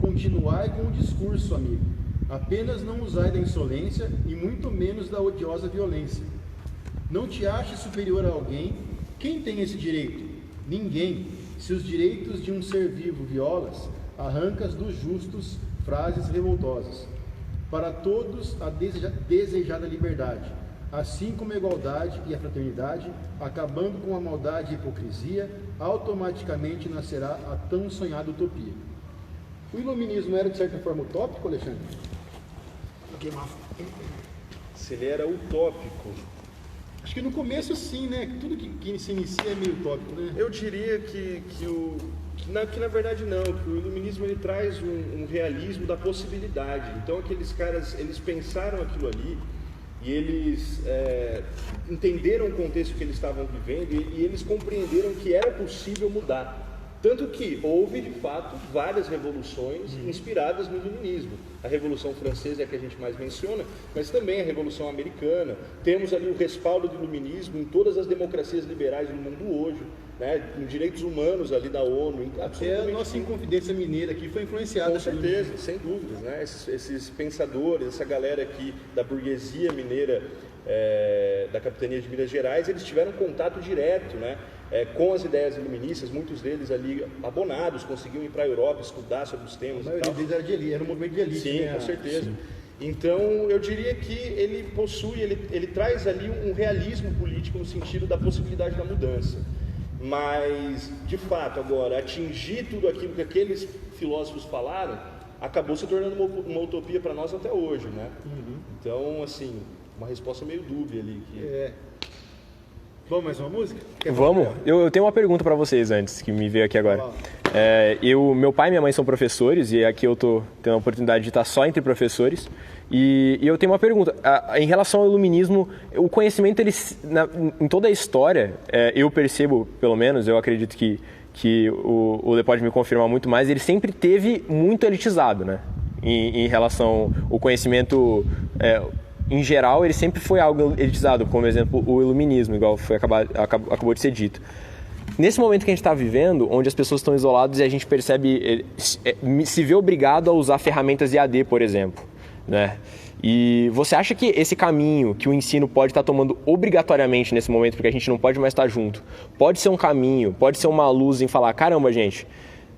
Continuai com o discurso, amigo. Apenas não usai da insolência e muito menos da odiosa violência. Não te aches superior a alguém. Quem tem esse direito? Ninguém. Se os direitos de um ser vivo violas, arrancas dos justos frases revoltosas. Para todos a desejada liberdade, assim como a igualdade e a fraternidade, acabando com a maldade e hipocrisia, automaticamente nascerá a tão sonhada utopia. O iluminismo era de certa forma utópico, Alexandre? Se ele era utópico, acho que no começo sim, né? Tudo que se inicia é meio utópico, né? eu diria que na verdade não, que o iluminismo ele traz um realismo da possibilidade. Então aqueles caras, eles pensaram aquilo ali e eles entenderam o contexto que eles estavam vivendo e eles compreenderam que era possível mudar. Tanto que houve, de fato, várias revoluções inspiradas no iluminismo. A Revolução Francesa é a que a gente mais menciona, mas também a Revolução Americana. Temos ali o respaldo do iluminismo em todas as democracias liberais do mundo hoje, né? Em direitos humanos ali da ONU. Até a nossa Inconfidência Mineira aqui foi influenciada. Com certeza, sem dúvidas, né? Esses pensadores, essa galera aqui da burguesia mineira, da capitania de Minas Gerais, eles tiveram contato direto, né? Com as ideias iluministas, muitos deles ali abonados, conseguiam ir para a Europa estudar sobre os temas. A maioria deles era de elite, era um movimento de elite. Sim, né? com certeza. Sim. Então, eu diria que ele possui, ele traz ali um realismo político no sentido da possibilidade da mudança. Mas, de fato, agora, atingir tudo aquilo que aqueles filósofos falaram, acabou se tornando uma utopia para nós até hoje, né? Então, assim, uma resposta meio dúbia ali. Vamos mais uma música? Vamos. Eu tenho uma pergunta para vocês antes, que me veio aqui agora. Meu pai e minha mãe são professores e aqui eu tô tendo a oportunidade de estar só entre professores. E eu tenho uma pergunta. Em relação ao iluminismo, o conhecimento, em toda a história, eu percebo, pelo menos, eu acredito que o Lê pode me confirmar muito mais, ele sempre teve muito elitizado, né? Em relação ao conhecimento... em geral, ele sempre foi algo elitizado, como exemplo o iluminismo, igual acabou de ser dito. Nesse momento que a gente está vivendo, onde as pessoas estão isoladas e a gente percebe, se vê obrigado a usar ferramentas EAD, por exemplo, né? E você acha que esse caminho que o ensino pode estar tomando obrigatoriamente nesse momento, porque a gente não pode mais estar junto, pode ser um caminho, pode ser uma luz em falar, caramba, gente,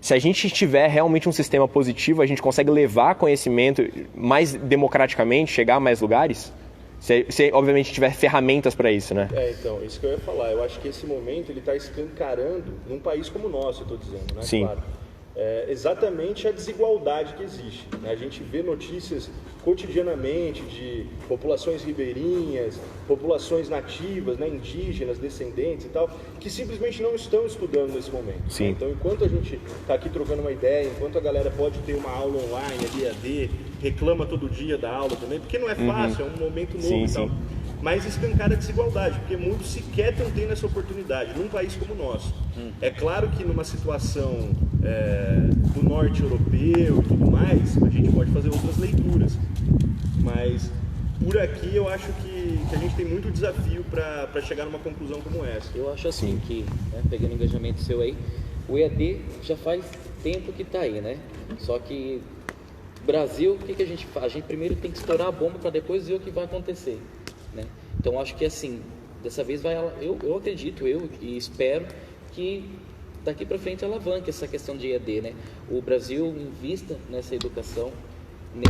se a gente tiver realmente um sistema positivo, a gente consegue levar conhecimento mais democraticamente, chegar a mais lugares? Se obviamente tiver ferramentas para isso, né? Então, isso que eu ia falar. Eu acho que esse momento ele está escancarando, num país como o nosso, eu estou dizendo, né? Sim. Claro. exatamente a desigualdade que existe, né? A gente vê notícias cotidianamente de populações ribeirinhas, populações nativas, né, indígenas, descendentes e tal, que simplesmente não estão estudando nesse momento. Sim. Então, enquanto a gente está aqui trocando uma ideia, enquanto a galera pode ter uma aula online, ali, EAD, reclama todo dia da aula também, porque não é fácil, é um momento novo Sim, e tal. sim. Mas escancara a desigualdade, porque muitos sequer estão tendo essa oportunidade num país como o nosso. É claro que numa situação do norte europeu e tudo mais, a gente pode fazer outras leituras. Mas por aqui eu acho que a gente tem muito desafio para chegar numa conclusão como essa. Eu acho assim que, né, pegando o engajamento seu aí, o EAD já faz tempo que está aí, né? Só que Brasil, o que a gente faz? A gente primeiro tem que estourar a bomba para depois ver o que vai acontecer, né? Então acho que assim, dessa vez eu acredito, e espero que daqui para frente alavanque essa questão de EAD, né? O Brasil invista nessa educação,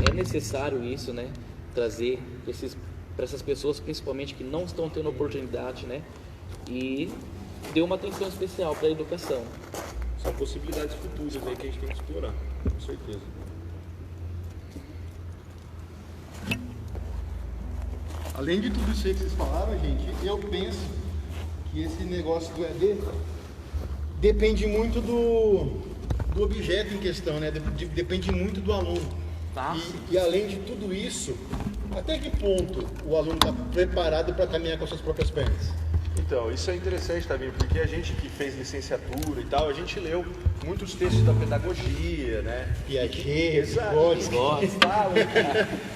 é necessário isso, né? Trazer para essas pessoas, principalmente que não estão tendo oportunidade, né? E dê uma atenção especial para a educação. São possibilidades futuras aí que a gente tem que explorar, com certeza. Além de tudo isso aí que vocês falaram, gente, eu penso que esse negócio do EAD depende muito do objeto em questão, né? Depende muito do aluno. E além de tudo isso, até que ponto o aluno está preparado para caminhar com as suas próprias pernas? Então, isso é interessante, Tavinho, porque a gente que fez licenciatura e tal, a gente leu muitos textos da pedagogia, né? Piaget, Exato. Que falam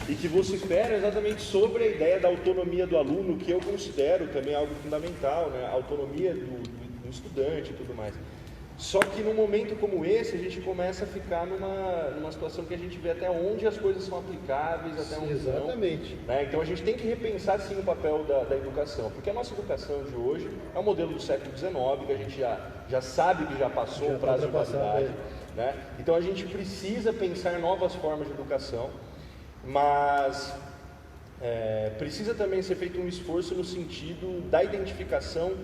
e que vociferam exatamente sobre a ideia da autonomia do aluno, que eu considero também algo fundamental, né? A autonomia do estudante e tudo mais. Só que num momento como esse, a gente começa a ficar numa situação que a gente vê até onde as coisas são aplicáveis, até onde Exatamente. não. Né? Então a gente tem que repensar sim o papel da educação, porque a nossa educação de hoje é um modelo do século XIX, que a gente já sabe que já passou o prazo de validade. Né? Então a gente precisa pensar novas formas de educação, mas precisa também ser feito um esforço no sentido da identificação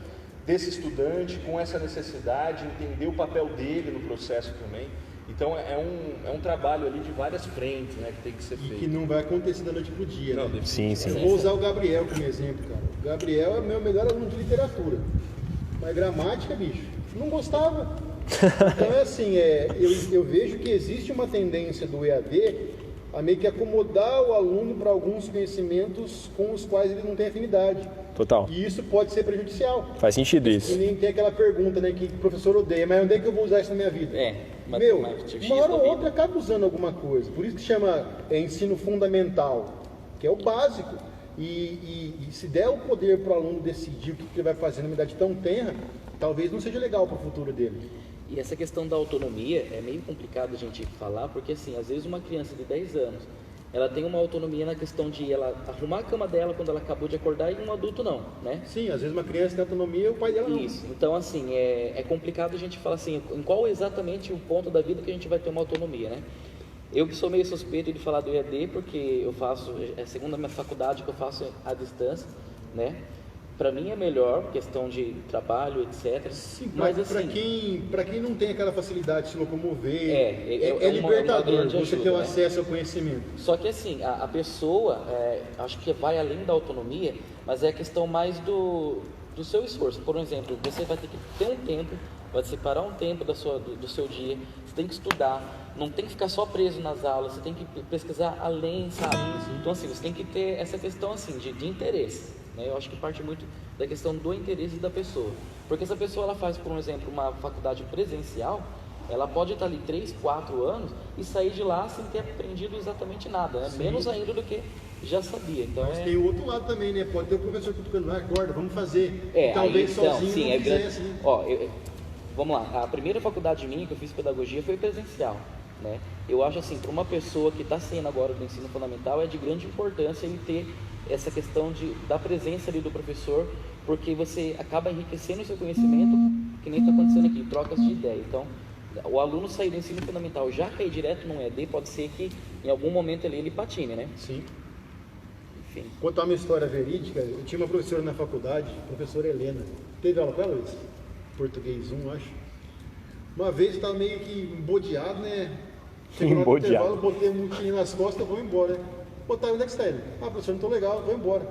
desse estudante com essa necessidade, entender o papel dele no processo também. Então é um trabalho ali de várias frentes, né, que tem que ser feito. E que não vai acontecer da noite pro dia. Não, né? Sim. Eu vou usar o Gabriel como exemplo, cara. O Gabriel é meu melhor aluno de literatura. Mas gramática, bicho, não gostava. Então é assim, eu vejo que existe uma tendência do EAD a meio que acomodar o aluno para alguns conhecimentos com os quais ele não tem afinidade. Total. E isso pode ser prejudicial. Faz sentido E isso. nem tem aquela pergunta, né, que o professor odeia, mas onde é que eu vou usar isso na minha vida? Meu, uma hora ou outra acaba usando alguma coisa. Por isso que chama ensino fundamental, que é o básico. E se der o poder para o aluno decidir o que ele vai fazer numa idade tão tenra, talvez não seja legal para o futuro dele. E essa questão da autonomia é meio complicado a gente falar, porque assim, às vezes uma criança de 10 anos, ela tem uma autonomia na questão de ela arrumar a cama dela quando ela acabou de acordar e um adulto não, né? Sim, às vezes uma criança tem autonomia e o pai dela não. Isso, então assim, é complicado a gente falar assim, em qual exatamente o ponto da vida que a gente vai ter uma autonomia, né? Eu que sou meio suspeito de falar do EAD, porque eu faço, é a segunda minha faculdade que eu faço à distância, né? Para mim é melhor, questão de trabalho, etc. Sim, mas assim, para quem não tem aquela facilidade de se locomover, é libertador grande você ajuda, ter o né? acesso ao conhecimento. Só que assim, a pessoa, acho que vai além da autonomia, mas é a questão mais do seu esforço. Por exemplo, você vai ter que ter um tempo, vai separar um tempo do seu dia, você tem que estudar, não tem que ficar só preso nas aulas, você tem que pesquisar além, sabe? Então assim, você tem que ter essa questão assim, de interesse. Eu acho que parte muito da questão do interesse da pessoa, porque se a pessoa ela faz, por exemplo, uma faculdade presencial, ela pode estar ali 3, 4 anos e sair de lá sem ter aprendido exatamente nada, né? Menos ainda do que já sabia. Então, mas tem o outro lado também, né? Pode ter o professor cutucando, acorda, vamos fazer. aí, Talvez então, sozinho sim, não quisesse, né? Vamos lá, a primeira faculdade minha que eu fiz pedagogia foi presencial, né? Eu acho assim, para uma pessoa que está saindo agora do ensino fundamental, é de grande importância ele ter essa questão da presença ali do professor, porque você acaba enriquecendo o seu conhecimento, que nem está acontecendo aqui, trocas de ideia. Então, o aluno sair do ensino fundamental já cair direto no EAD, pode ser que em algum momento ali ele patine, né? Sim. Enfim. Contar uma história verídica, eu tinha uma professora na faculdade, a professora Helena. Teve aula com ela, Luiz? Português 1, acho. Uma vez eu tava meio que embodeado, né? Chegou no Embodeado. intervalo, botei a mochilinha nas costas, vou embora. Botar, onde é que você tá indo? Ah, professor, não tô legal, vou embora.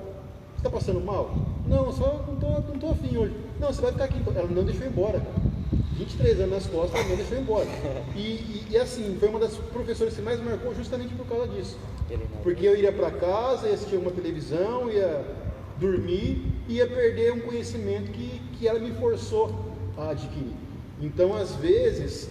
Você tá passando mal? Não, só não tô afim hoje. Não, você vai ficar aqui. Ela não deixou eu embora, cara. 23 anos nas costas, ela não deixou eu embora. E assim, foi uma das professoras que mais me marcou justamente por causa disso. Porque eu iria para casa, ia assistir uma televisão, ia dormir, ia perder um conhecimento que ela me forçou a adquirir. Então, às vezes,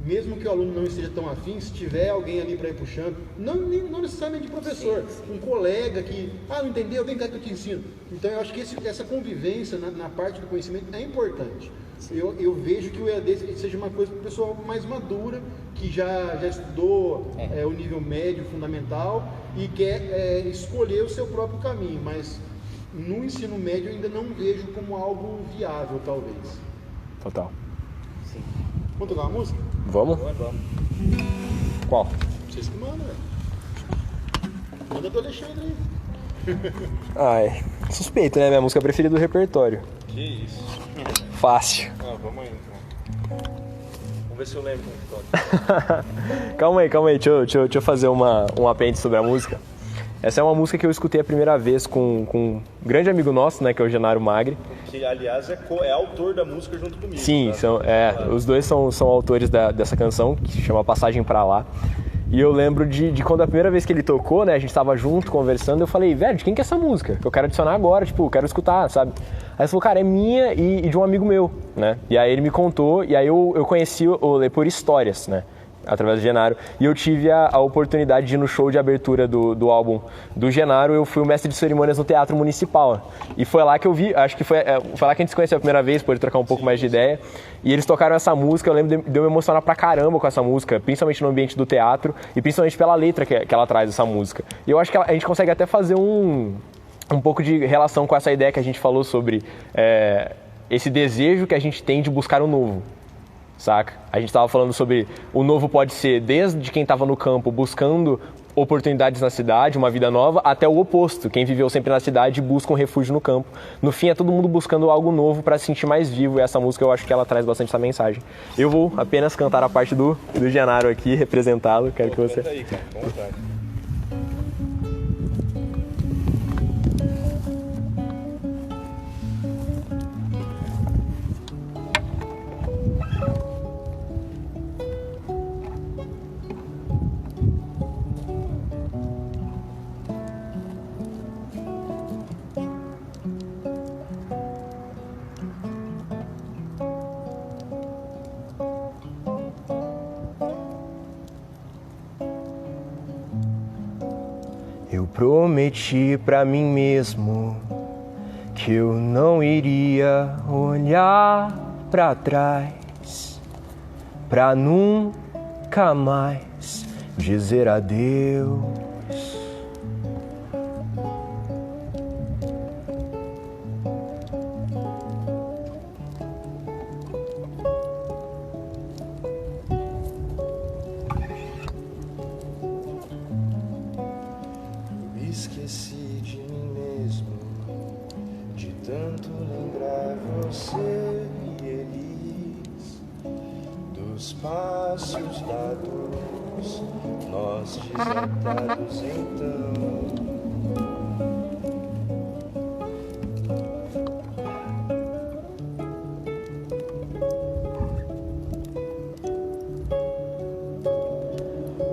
mesmo que o aluno não esteja tão afim, se tiver alguém ali para ir puxando, não necessariamente de professor, um colega que, não entendeu, vem cá que eu te ensino. Então, eu acho que essa convivência na parte do conhecimento é importante. Eu vejo que o EAD seja uma coisa para o pessoal mais madura, que já estudou o nível médio, fundamental, e quer escolher o seu próprio caminho, mas no ensino médio eu ainda não vejo como algo viável, talvez. Total. Sim. Vamos tocar uma música? Vamos? Vamos. Qual? Vocês que mandam, velho. Manda do Alexandre aí. Ai, suspeito, né? Minha música preferida do repertório. Que isso. Fácil. Vamos aí então. Vamos ver se eu lembro como que toca. Calma aí, deixa eu fazer um apêndice sobre a música. Essa é uma música que eu escutei a primeira vez com um grande amigo nosso, né, que é o Genário Magri. Que, aliás, é autor da música junto comigo. Sim, tá? os dois são autores dessa canção, que se chama Passagem Pra Lá. E eu lembro de quando a primeira vez que ele tocou, né, a gente tava junto, conversando, eu falei, velho, de quem que é essa música? Que eu quero adicionar agora, eu quero escutar, sabe? Aí ele falou, cara, é minha e de um amigo meu, né? E aí ele me contou, e aí eu conheci o Lê por histórias, né? Através do Genaro, e eu tive a oportunidade de ir no show de abertura do álbum do Genaro. Eu fui o mestre de cerimônias no Teatro Municipal, e foi lá que eu vi, acho que foi lá que a gente se conheceu a primeira vez, pôde trocar um pouco mais de ideia, e eles tocaram essa música. Eu lembro de eu me emocionar pra caramba com essa música, principalmente no ambiente do teatro, e principalmente pela letra que ela traz, essa música. E eu acho que a gente consegue até fazer um pouco de relação com essa ideia que a gente falou sobre esse desejo que a gente tem de buscar o novo. Saca? A gente estava falando sobre o novo pode ser desde quem estava no campo buscando oportunidades na cidade, uma vida nova, até o oposto, quem viveu sempre na cidade busca um refúgio no campo. No fim é todo mundo buscando algo novo para se sentir mais vivo, e essa música eu acho que ela traz bastante essa mensagem. Eu vou apenas cantar a parte do Genaro aqui, representá-lo, quero que você... Canta aí, cara, com vontade. Eu prometi pra mim mesmo que eu não iria olhar pra trás, pra nunca mais dizer adeus. Esqueci de mim mesmo, de tanto lembrar você e eles, dos passos dados, nós desatados então.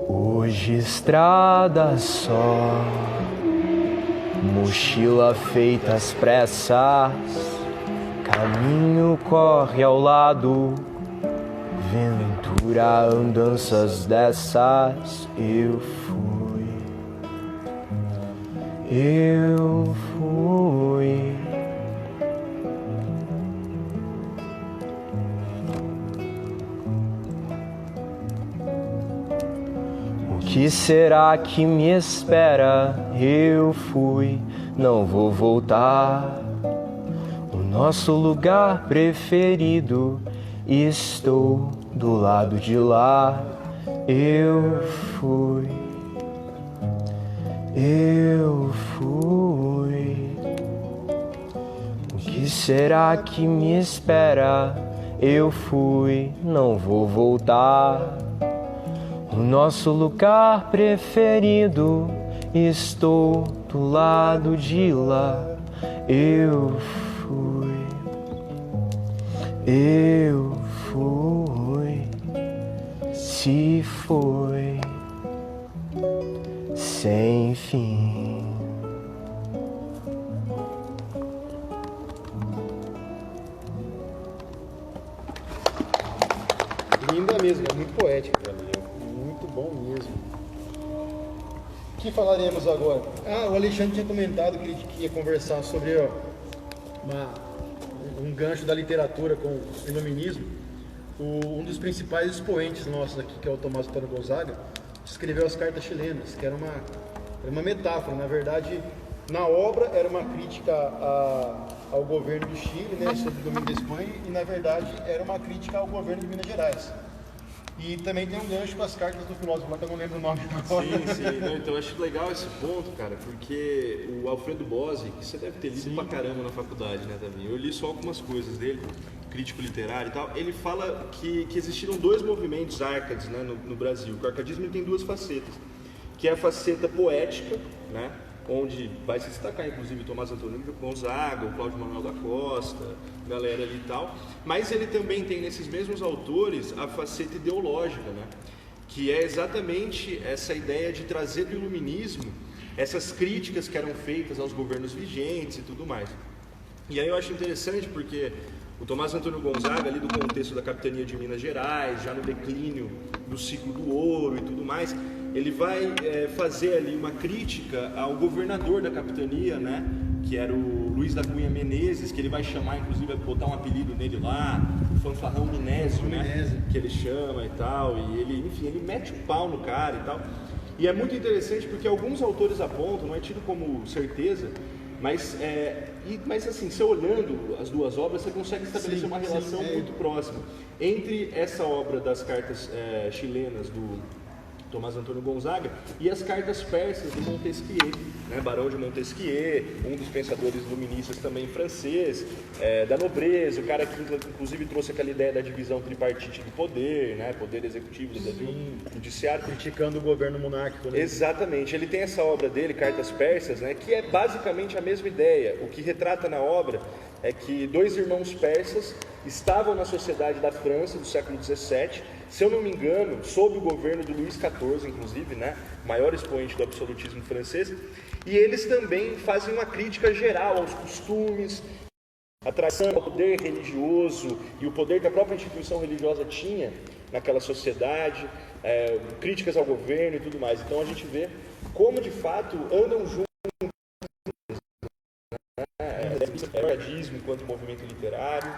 Hoje estrada só, mochila feita às pressas, caminho corre ao lado, ventura andanças dessas. Eu fui. O que será que me espera? Eu fui, não vou voltar. O nosso lugar preferido, estou do lado de lá. Eu fui. O que será que me espera? eu fui, não vou voltar. O nosso lugar preferido, estou do lado de lá. Eu fui, se foi, sem fim. Linda mesmo, é muito poética pra mim, muito bom mesmo. O que falaremos agora? O Alexandre tinha comentado que ele ia conversar sobre um gancho da literatura com o iluminismo. Um dos principais expoentes nossos aqui, que é o Tomás Antônio Gonzaga, escreveu as Cartas Chilenas, que era uma metáfora. Na verdade, na obra era uma crítica ao governo do Chile, né, sobre o domínio da Espanha, e na verdade era uma crítica ao governo de Minas Gerais. E também tem um gancho com as cartas do filósofo lá, que eu não lembro o nome agora. Sim. Não, então eu acho legal esse ponto, cara, porque o Alfredo Bozzi, que você deve ter lido pra caramba na faculdade, né, também. Eu li só algumas coisas dele, crítico literário e tal. Ele fala que existiram dois movimentos árcades, né, no Brasil. O arcadismo ele tem duas facetas, que é a faceta poética, né, onde vai se destacar inclusive Tomás Antônio Gonzaga, o Cláudio Manuel da Costa, galera ali e tal, mas ele também tem nesses mesmos autores a faceta ideológica, né? Que é exatamente essa ideia de trazer do iluminismo essas críticas que eram feitas aos governos vigentes e tudo mais. E aí eu acho interessante porque o Tomás Antônio Gonzaga, ali do contexto da capitania de Minas Gerais, já no declínio do ciclo do ouro e tudo mais, ele vai fazer ali uma crítica ao governador da capitania, né, que era o Luiz da Cunha Menezes, que ele vai chamar, inclusive, vai botar um apelido nele lá, o fanfarrão Minésio, né, que ele chama e tal, e ele, enfim, ele mete o pau no cara e tal. E é muito interessante porque alguns autores apontam, não é tido como certeza, mas assim, você olhando as duas obras, você consegue estabelecer uma relação muito próxima entre essa obra das cartas chilenas do Tomás Antônio Gonzaga e as cartas persas de Montesquieu, né? Barão de Montesquieu, um dos pensadores iluministas também francês, da nobreza, o cara que inclusive trouxe aquela ideia da divisão tripartite do poder, né? Poder executivo, judiciário, criticando o governo monárquico, né? Exatamente, ele tem essa obra dele, Cartas Persas, né? Que é basicamente a mesma ideia. O que retrata na obra é que dois irmãos persas estavam na sociedade da França do século XVII, se eu não me engano, sob o governo do Luís XIV, inclusive, né, maior expoente do absolutismo francês, e eles também fazem uma crítica geral aos costumes, a tradição, ao poder religioso e o poder que a própria instituição religiosa tinha naquela sociedade, críticas ao governo e tudo mais. Então a gente vê como de fato andam juntos, o arcadismo enquanto movimento literário.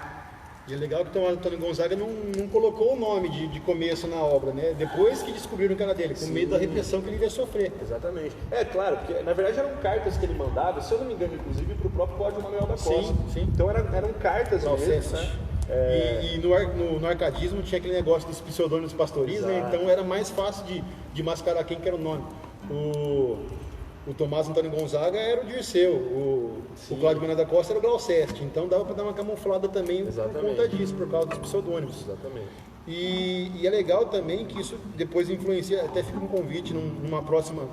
E é legal que o Antônio Gonzaga não colocou o nome de começo na obra, né? Depois que descobriram que era dele, com medo da repressão que ele ia sofrer. Exatamente. Claro, porque na verdade eram cartas que ele mandava, se eu não me engano, inclusive, para o próprio Cláudio Manuel da Costa. Sim. Então eram cartas mesmo, né? E no arcadismo tinha aquele negócio dos pseudônimos pastoris, né? Então era mais fácil de mascarar quem que era o nome. O Tomás Antônio Gonzaga era o Dirceu, o Cláudio Manuel da Costa era o Glauceste, então dava para dar uma camuflada também por conta disso, por causa dos pseudônimos. Exatamente. E é legal também que isso depois influencia, até fica um convite numa próxima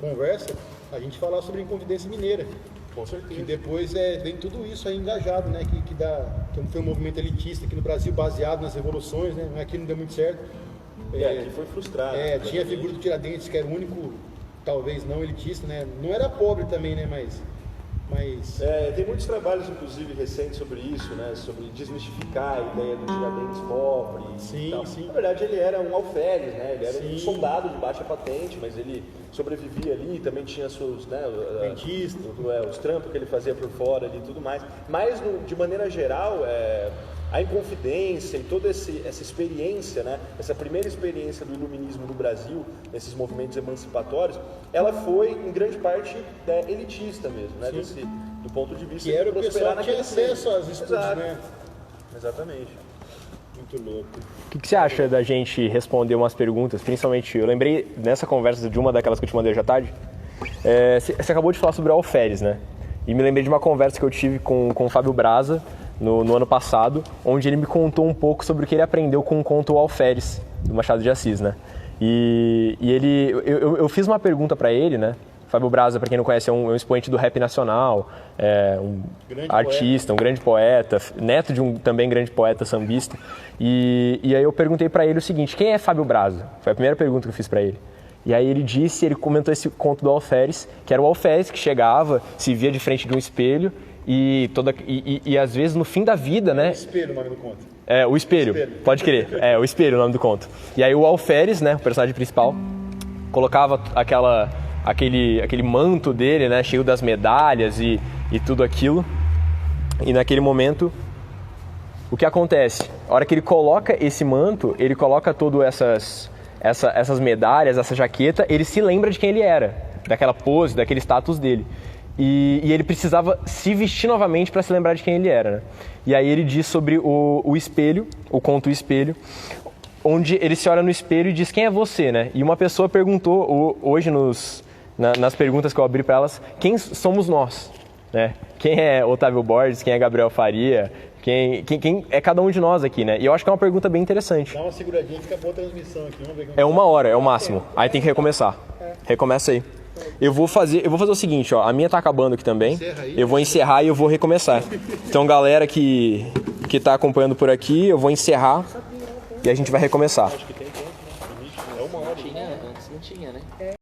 conversa, a gente falar sobre a Inconfidência Mineira. Com certeza. Que depois vem tudo isso aí engajado, né? Que foi um movimento elitista aqui no Brasil, baseado nas revoluções, né? Aqui não deu muito certo. Aqui foi frustrado. Tinha a figura do Tiradentes, que era o único, talvez não elitista, né? Não era pobre também, né? Mas tem muitos trabalhos, inclusive, recentes sobre isso, né? Sobre desmistificar a ideia do Tiradentes pobre. Sim. Na verdade, ele era um alferes, né? Ele era um soldado de baixa patente, mas ele sobrevivia ali, também tinha seus, né? Os trampos que ele fazia por fora ali e tudo mais. Mas, de maneira geral, a Inconfidência e toda essa experiência, né, essa primeira experiência do iluminismo no Brasil, nesses movimentos emancipatórios, ela foi, em grande parte, elitista mesmo, né, do ponto de vista que era o pessoal que tinha acesso aos estudos, né? Exatamente. Muito louco. O que você acha da gente responder umas perguntas, principalmente, eu lembrei nessa conversa de uma daquelas que eu te mandei hoje à tarde, você acabou de falar sobre o alferes, né? E me lembrei de uma conversa que eu tive com o Fábio Braza, no ano passado, onde ele me contou um pouco sobre o que ele aprendeu com o conto O Alferes, do Machado de Assis, né? E eu fiz uma pergunta para ele, né? Fábio Braza, para quem não conhece, é um expoente do rap nacional, um artista, um grande poeta, neto de um também grande poeta sambista. E aí eu perguntei para ele o seguinte: quem é Fábio Braza? Foi a primeira pergunta que eu fiz para ele. E aí ele comentou esse conto do Alferes, que era o Alferes que chegava, se via de frente de um espelho e às vezes no fim da vida, né? Espelho, o nome do conto. O espelho, pode crer. O espelho, o nome do conto. E aí o Alferes, né, o personagem principal, colocava aquele manto dele, né, cheio das medalhas e tudo aquilo. E naquele momento, o que acontece? A hora que ele coloca esse manto, ele coloca todas essas medalhas, essa jaqueta, ele se lembra de quem ele era, daquela pose, daquele status dele. E ele precisava se vestir novamente para se lembrar de quem ele era, né? E aí ele diz sobre o espelho, o conto O Espelho, onde ele se olha no espelho e diz: quem é você, né? E uma pessoa perguntou hoje nas perguntas que eu abri para elas: quem somos nós, né? Quem é Otávio Borges, quem é Gabriel Faria, quem é cada um de nós aqui, né? E eu acho que é uma pergunta bem interessante. Dá uma seguradinha que acabou a transmissão aqui. Vamos ver É 1 hora, é o máximo. Aí tem que recomeçar. Recomeça aí. Eu vou fazer o seguinte, ó. A minha tá acabando aqui também. Eu vou encerrar e eu vou recomeçar. Então, galera que tá acompanhando por aqui, eu vou encerrar e a gente vai recomeçar. Tinha, antes não tinha, né?